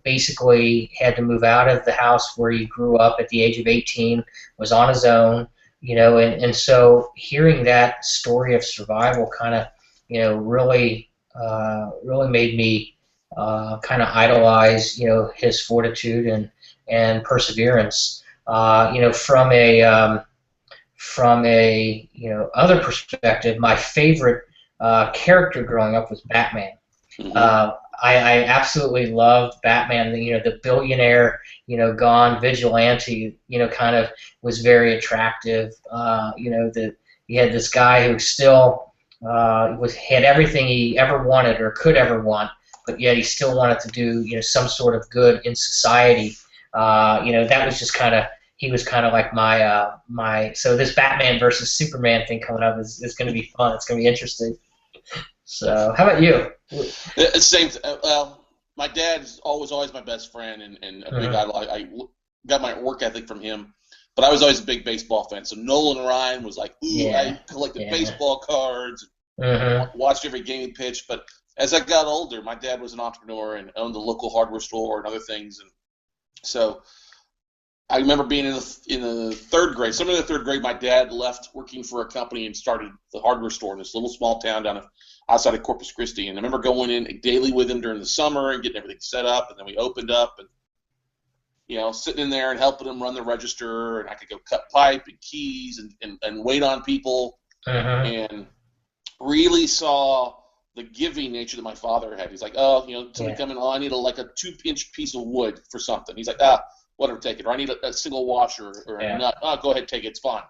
basically had to move out of the house where he grew up at the age of 18, was on his own, and so hearing that story of survival kind of, really made me kind of idolize, his fortitude and perseverance. From a other perspective, my favorite character growing up was Batman. I absolutely loved Batman. The billionaire, gone vigilante, kind of was very attractive. That you had this guy who still had everything he ever wanted or could ever want, but yet he still wanted to do, some sort of good in society. That was just kind of. He was kind of like my. So this Batman versus Superman thing coming up is going to be fun. It's going to be interesting. So, how about you? Same. Well, my dad is always my best friend, and a big idol. I got my work ethic from him, but I was always a big baseball fan. So Nolan Ryan was like, ooh, I collected baseball cards, watched every game he pitched. But as I got older, my dad was an entrepreneur and owned a local hardware store and other things, and so. I remember being in the 3rd grade. Somewhere in the 3rd grade, my dad left working for a company and started the hardware store in this little small town outside of Corpus Christi. And I remember going in daily with him during the summer and getting everything set up. And then we opened up and, sitting in there and helping him run the register. And I could go cut pipe and keys and wait on people. And really saw the giving nature that my father had. He's like, somebody coming on, I need a 2-inch piece of wood for something. He's like, whatever, take it. Or I need a single washer or a nut. Oh, go ahead, take it. It's fine.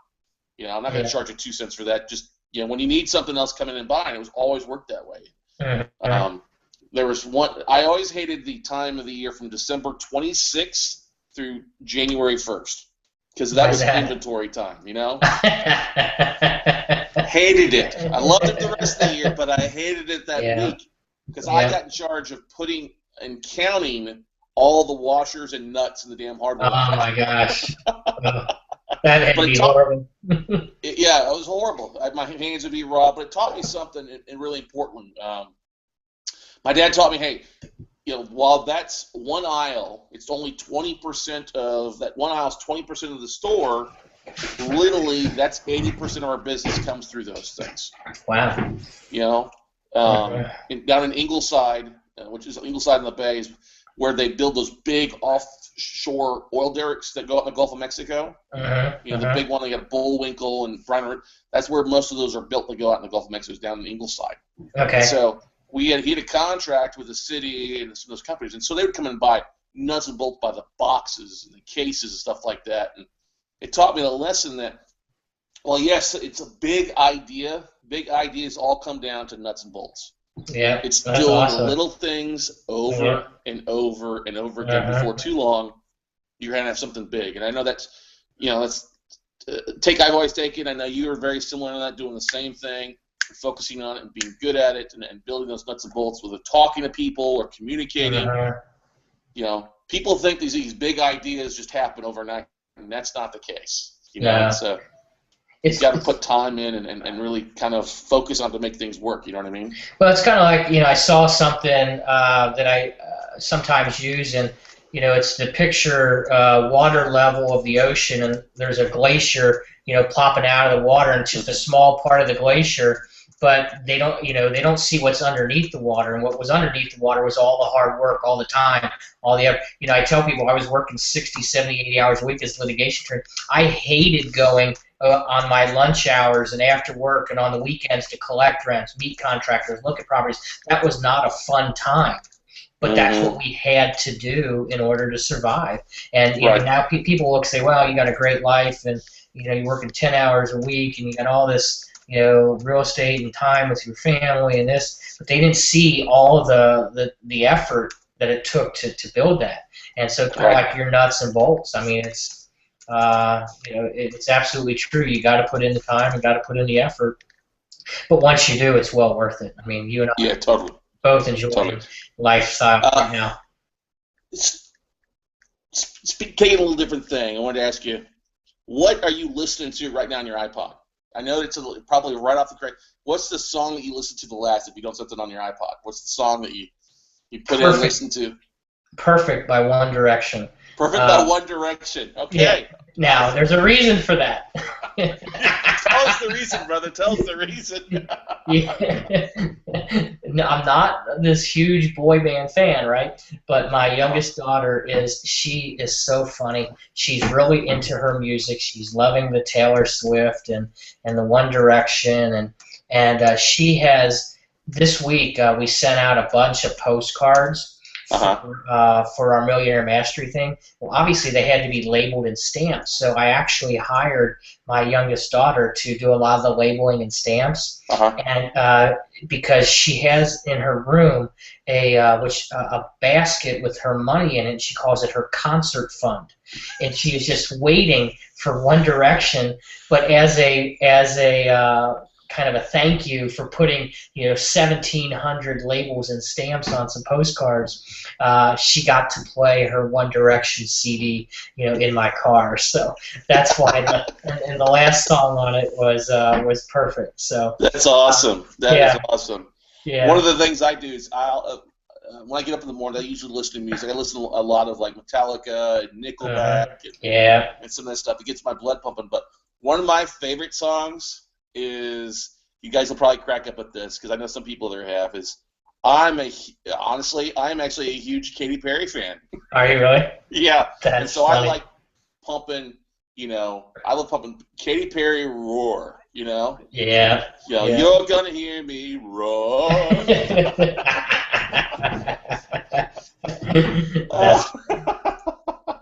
I'm not going to charge you 2 cents for that. Just, when you need something else, come in and buy. And it was always worked that way. There was one. I always hated the time of the year from December 26th through January 1st because that was inventory time. Hated it. I loved it the rest of the year, but I hated it that week because I got in charge of putting and counting all the washers and nuts in the damn hardware. Oh my gosh. That had to be horrible. It was horrible. My hands would be raw, but it taught me something really important. My dad taught me, hey, while that's one aisle, it's only 20% of that one aisle is 20% of the store. Literally, that's 80% of our business comes through those things. Wow. Down in Ingleside, which is Ingleside in the Bay, where they build those big offshore oil derricks that go out in the Gulf of Mexico. The big one, they got Bullwinkle and Briner. That's where most of those are built to go out in the Gulf of Mexico, is down in Ingleside. Okay. And so he had a contract with the city and some of those companies, and so they would come and buy nuts and bolts by the boxes and the cases and stuff like that. And it taught me the lesson that, well, yes, it's a big idea. Big ideas all come down to nuts and bolts. Yeah, it's doing little things over and over and over again. Before too long, you're gonna have something big. And I know that's, I've always taken. I know you are very similar to that, doing the same thing, focusing on it and being good at it, and building those nuts and bolts, whether talking to people or communicating. people think these big ideas just happen overnight, and that's not the case. You know, you've got to put time in and really kind of focus on to make things work. You know what I mean? Well, it's kind of like, I saw something that I sometimes use, and it's the picture water level of the ocean, and there's a glacier, plopping out of the water, and it's just a small part of the glacier. But they don't see what's underneath the water, and what was underneath the water was all the hard work, all the time, all the effort. I tell people I was working 60, 70, 80 hours a week as a litigation attorney. I hated going on my lunch hours and after work and on the weekends to collect rents, meet contractors, look at properties. That was not a fun time. But that's what we had to do in order to survive. And now people look and say, well, you got a great life, and you're working 10 hours a week, and you got all this real estate and time with your family and this, but they didn't see all the effort that it took to build that. And so kind of like your nuts and bolts. I mean, it's it's absolutely true. You got to put in the time, you got to put in the effort. But once you do, it's well worth it. I mean, you and I both enjoy lifestyle right now. Speaking a little different thing, I wanted to ask you, what are you listening to right now on your iPod? I know it's probably right off the crack. What's the song that you listen to the last if you don't set it on your iPod? What's the song that you put in and listen to? Perfect by One Direction. Perfect by One Direction. Okay. Yeah. Now, there's a reason for that. Tell us the reason, brother. Tell us the reason. No, I'm not this huge boy band fan, right? But my youngest daughter she is so funny. She's really into her music. She's loving the Taylor Swift and the One Direction. And she has, this week, we sent out a bunch of postcards for our Millionaire Mastery thing. Well, obviously they had to be labeled and stamped, so I actually hired my youngest daughter to do a lot of the labeling and stamps. And because she has in her room a basket with her money in it, she calls it her concert fund, and she is just waiting for One Direction, but as a kind of a thank you for putting 1,700 labels and stamps on some postcards, she got to play her One Direction CD in my car. So that's why and the last song on it was perfect. So that's awesome. That is awesome. Yeah. One of the things I do is when I get up in the morning, I usually listen to music. I listen to a lot of like Metallica and Nickelback and some of that stuff. It gets my blood pumping. But one of my favorite songs is, you guys will probably crack up at this because I know some people there have, is I'm actually a huge Katy Perry fan. Are you really? Yeah. That's and so funny. I like pumping, I love pumping Katy Perry Roar, Yeah. You're gonna hear me roar.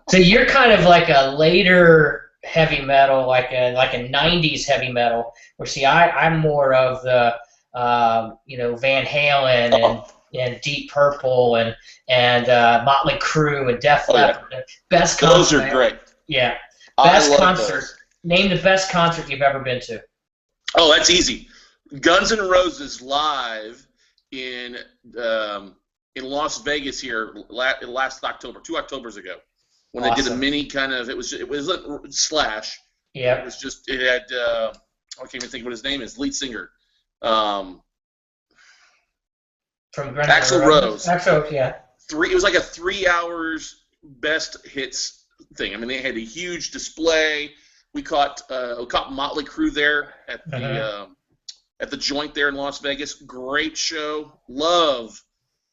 So you're kind of like a later heavy metal, like a 90s heavy metal, where I'm more of the Van Halen and Deep Purple and Motley Crue and Def Leppard. Best concert. Those are great. Yeah. Best concert. Those. Name the best concert you've ever been to. Oh, that's easy. Guns N' Roses live in Las Vegas here last October, 2 Octobers ago. When they did a mini kind of, it was Slash. Yeah. It had, I can't even think what his name is, lead singer. From Axl Rose. Axl, yeah. It was like a 3 hours best hits thing. I mean, they had a huge display. We caught Motley Crue there at the joint there in Las Vegas. Great show. Love.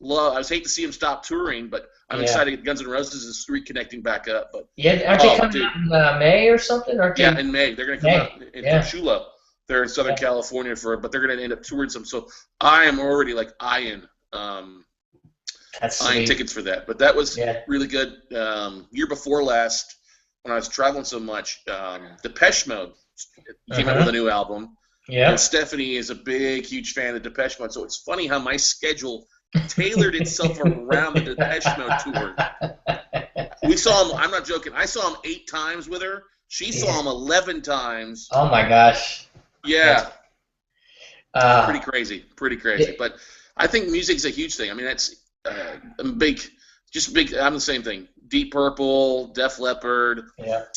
I just hate to see him stop touring, but I'm excited. Guns N' Roses is reconnecting back up. But aren't they coming out in May or something? Yeah, in May. They're going to come out in Chula. They're in Southern California but they're going to end up touring some. So I am already eyeing tickets for that. But that was really good. Year before last, when I was traveling so much, Depeche Mode came out with a new album. Yeah. And Stephanie is a huge fan of Depeche Mode. So it's funny how my schedule tailored itself around the Depeche Mode tour. We saw him, I'm not joking, I saw him 8 times with her. She saw him 11 times. Oh my gosh. Yeah. Pretty crazy. But I think music's a huge thing. I mean, that's I'm a big just big. I'm the same thing. Deep Purple, Def Leppard,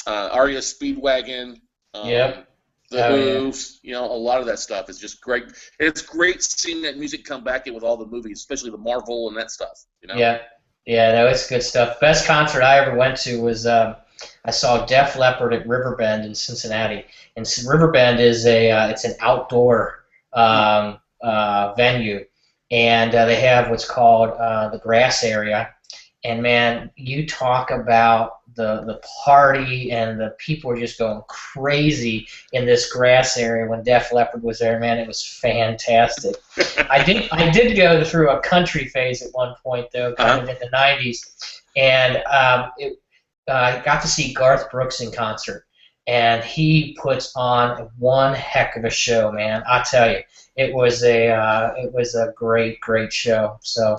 Aria Speedwagon, the Hoofs. You know, a lot of that stuff is just great. And it's great seeing that music come back in with all the movies, especially the Marvel and that stuff. You know? Yeah, no, it's good stuff. Best concert I ever went to was I saw Def Leppard at Riverbend in Cincinnati. And Riverbend is it's an outdoor venue, and they have what's called the grass area. And man, you talk about the party, and the people were just going crazy in this grass area when Def Leppard was there. Man, it was fantastic. I did go through a country phase at one point though, kind of in the '90s, and I got to see Garth Brooks in concert, and he puts on one heck of a show, man. I tell you, it was a great show. So,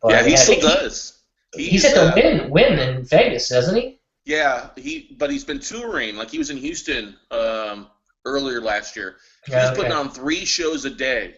but, he still does. He's at the Win in Vegas, doesn't he? Yeah, but he's been touring. Like he was in Houston earlier last year. He's putting on 3 shows a day.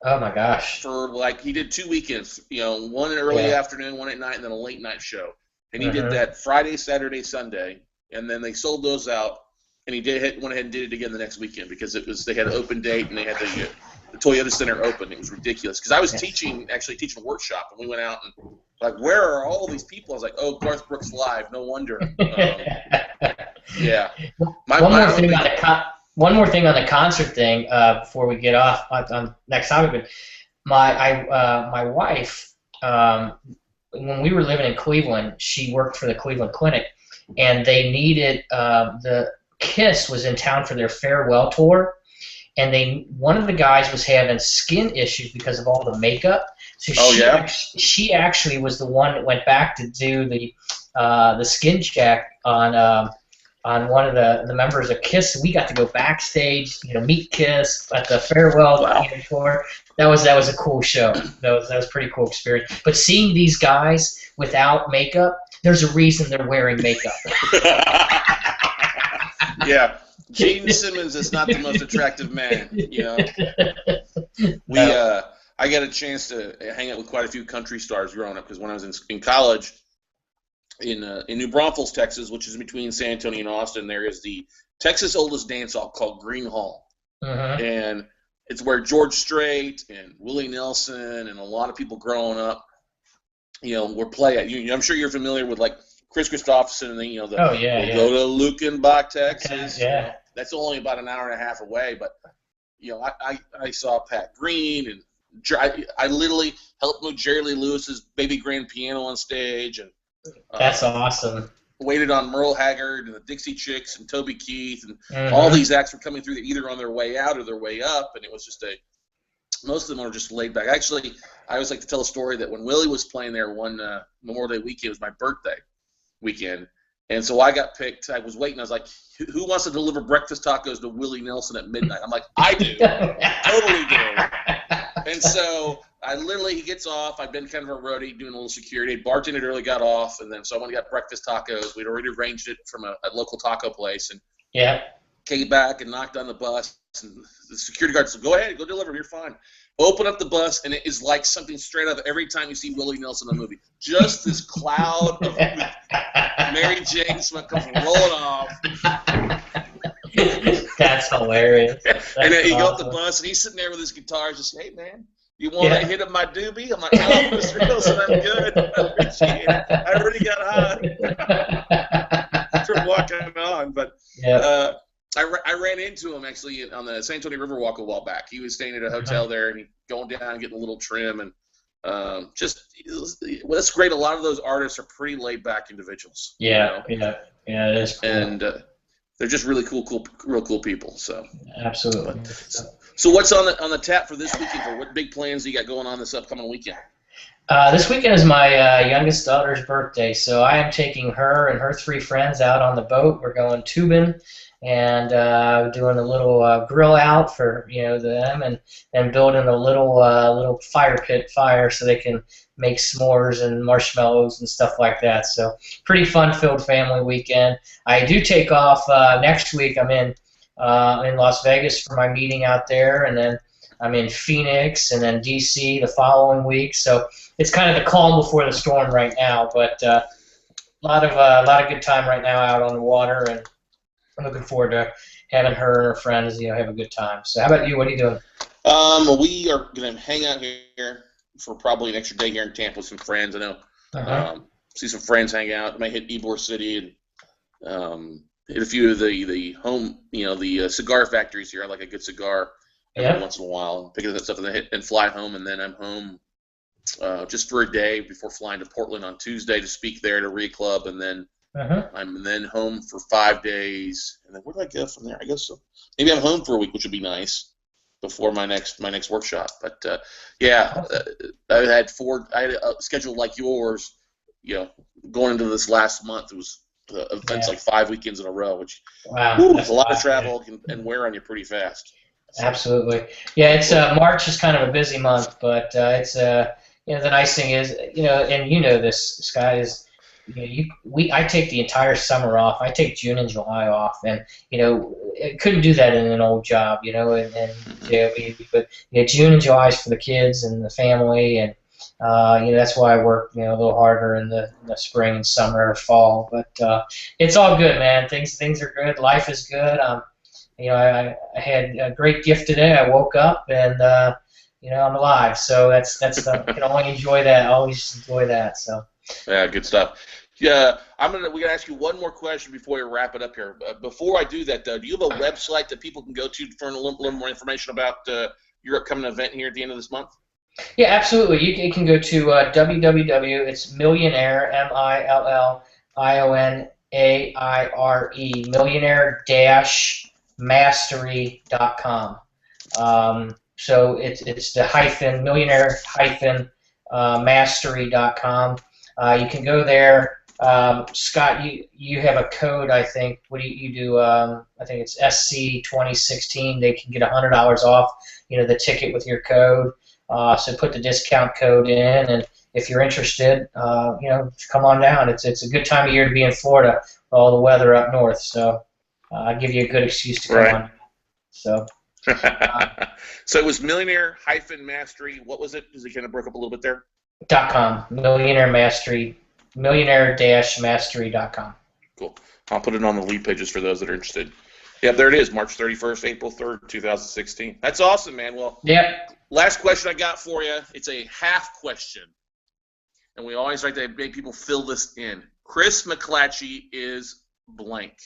Oh my gosh! For like he did 2 weekends. You know, one in early afternoon, one at night, and then a late night show. And he did that Friday, Saturday, Sunday, and then they sold those out. And he went ahead and did it again the next weekend because they had an open date and they had the Toyota Center open. It was ridiculous because I was teaching a workshop, and we went out and like, where are all these people? I was like, oh, Garth Brooks live. No wonder. Yeah. One more thing on the concert thing before we get off on next topic. My wife, when we were living in Cleveland, she worked for the Cleveland Clinic, and they needed the Kiss was in town for their farewell tour, and one of the guys was having skin issues because of all the makeup. So she actually was the one that went back to do the skin check on one of the members of Kiss. We got to go backstage, meet Kiss at the farewell tour. That was a cool show. That was a pretty cool experience. But seeing these guys without makeup, there's a reason they're wearing makeup. Yeah, Gene Simmons is not the most attractive man. I got a chance to hang out with quite a few country stars growing up because when I was in college in New Braunfels, Texas, which is between San Antonio and Austin, there is the Texas oldest dance hall called Green Hall, and it's where George Strait and Willie Nelson and a lot of people growing up, were play at. I'm sure you're familiar with like Chris Christopherson and we'll go to Lukenbach, Texas. Yeah. That's only about an hour and a half away, but I saw Pat Green and I literally helped move Jerry Lee Lewis's baby grand piano on stage, and that's awesome. Waited on Merle Haggard and the Dixie Chicks and Toby Keith, and all these acts were coming through either on their way out or their way up, and it was just most of them were just laid back. Actually, I always like to tell a story that when Willie was playing there one Memorial Day weekend, it was my birthday weekend, and so I got picked. I was waiting. I was like, who wants to deliver breakfast tacos to Willie Nelson at midnight? I'm like, I do. Totally do. And so he gets off. I've been kind of a roadie doing a little security. Bartended early, got off, and then so I went and got breakfast tacos. We'd already arranged it from a local taco place, and came back and knocked on the bus. And the security guard said, "Go ahead, go deliver. You're fine." Open up the bus, and it is like something straight out of every time you see Willie Nelson in a movie. Just this cloud of Mary Jane smoke comes rolling off. That's hilarious. And then he go up the bus, and he's sitting there with his guitar, just, "Hey, man, you want a hit of my doobie?" I'm like, "No, Mr. Nelson, I'm good. I appreciate it. I already got high from walking on." But I ran into him actually on the San Antonio Riverwalk a while back. He was staying at a hotel there, and he going down, getting a little trim, and that's great. A lot of those artists are pretty laid back individuals. Yeah, it is cool. And they're just really real cool people. So absolutely. So what's on the tap for this weekend? For what big plans do you got going on this upcoming weekend? This weekend is my youngest daughter's birthday, so I am taking her and her 3 friends out on the boat. We're going tubing and doing a little grill out for them, and building a little fire so they can make s'mores and marshmallows and stuff like that. So pretty fun-filled family weekend. I do take off next week. I'm in Las Vegas for my meeting out there, and then I'm in Phoenix and then DC the following week. So it's kind of the calm before the storm right now. But a lot of good time right now out on the water, and I'm looking forward to having her and her friends, have a good time. So how about you? What are you doing? We are going to hang out here for probably an extra day here in Tampa with some friends. I know. See some friends hang out. Might hit Ybor City and hit a few of the home, the cigar factories here. I like a good cigar every once in a while. Pick up that stuff and fly home, and then I'm home just for a day before flying to Portland on Tuesday to speak there at a RE Club, and then I'm then home for 5 days. And then where do I go from there? I guess maybe I'm home for a week, which would be nice before my next workshop. But I had a schedule like yours. Going into this last month, it was events like 5 weekends in a row, which that's a lot of travel and wear on you pretty fast. Absolutely. Yeah, it's March is kind of a busy month, but it's the nice thing is, and this, Scott, is I take the entire summer off. I take June and July off, and I couldn't do that in an old job, but June and July is for the kids and the family, and that's why I work a little harder in the spring and summer or fall. But it's all good, man. Things are good. Life is good. I had a great gift today. I woke up and I'm alive. So that's I can only enjoy that. Always enjoy that. So. Yeah, good stuff. Yeah, we're gonna ask you one more question before we wrap it up here. Before I do that, though, do you have a website that people can go to for a little more information about your upcoming event here at the end of this month? Yeah, absolutely. You can go to www. It's Millionaire, MILLIONAIRE, millionaire-mastery.com. So it's the hyphen millionaire-mastery.com. You can go there. Scott, you have a code, I think. What do you do? I think it's SC 2016. They can get $100 off, the ticket with your code. So put the discount code in, and if you're interested, come on down. It's a good time of year to be in Florida with all the weather up north. So I'll give you a good excuse to come on. So. So it was millionaire-mastery. What was it? Because it kind of broke up a little bit there. .com. Millionaire-mastery.com. Cool. I'll put it on the lead pages for those that are interested. Yeah, there it is, March 31st, April 3rd, 2016. That's awesome, man. Well, last question I got for you. It's a half question, and we always like to make people fill this in. Chris McClatchey is blank.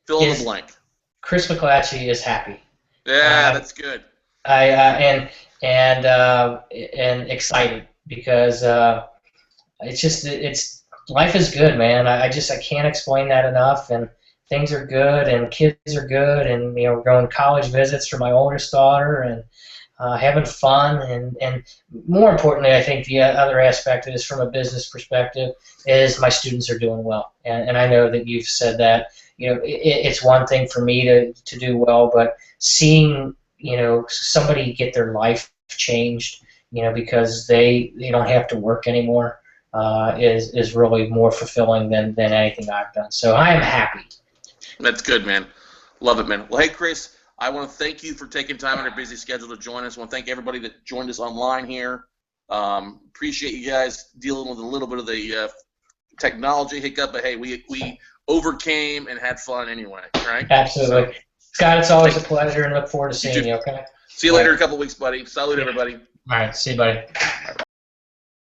Fill in the blank. Chris McClatchey is happy. Yeah, that's good. And excited because it's life is good, man. I can't explain that enough, and things are good, and kids are good, and we're going college visits for my oldest daughter, and having fun, and more importantly, I think the other aspect of this from a business perspective is my students are doing well, and I know that you've said that. It's one thing for me to do well, but seeing somebody get their life changed, because they don't have to work anymore, is really more fulfilling than anything I've done. So I am happy. That's good, man. Love it, man. Well, hey, Chris, I want to thank you for taking time on your busy schedule to join us. I want to thank everybody that joined us online here. Appreciate you guys dealing with a little bit of the technology hiccup, but hey, we overcame and had fun anyway, right? Absolutely. So, Scott, it's always a pleasure, and look forward to seeing you, okay? See you later in a couple weeks, buddy. Salute, everybody. All right, see you, buddy.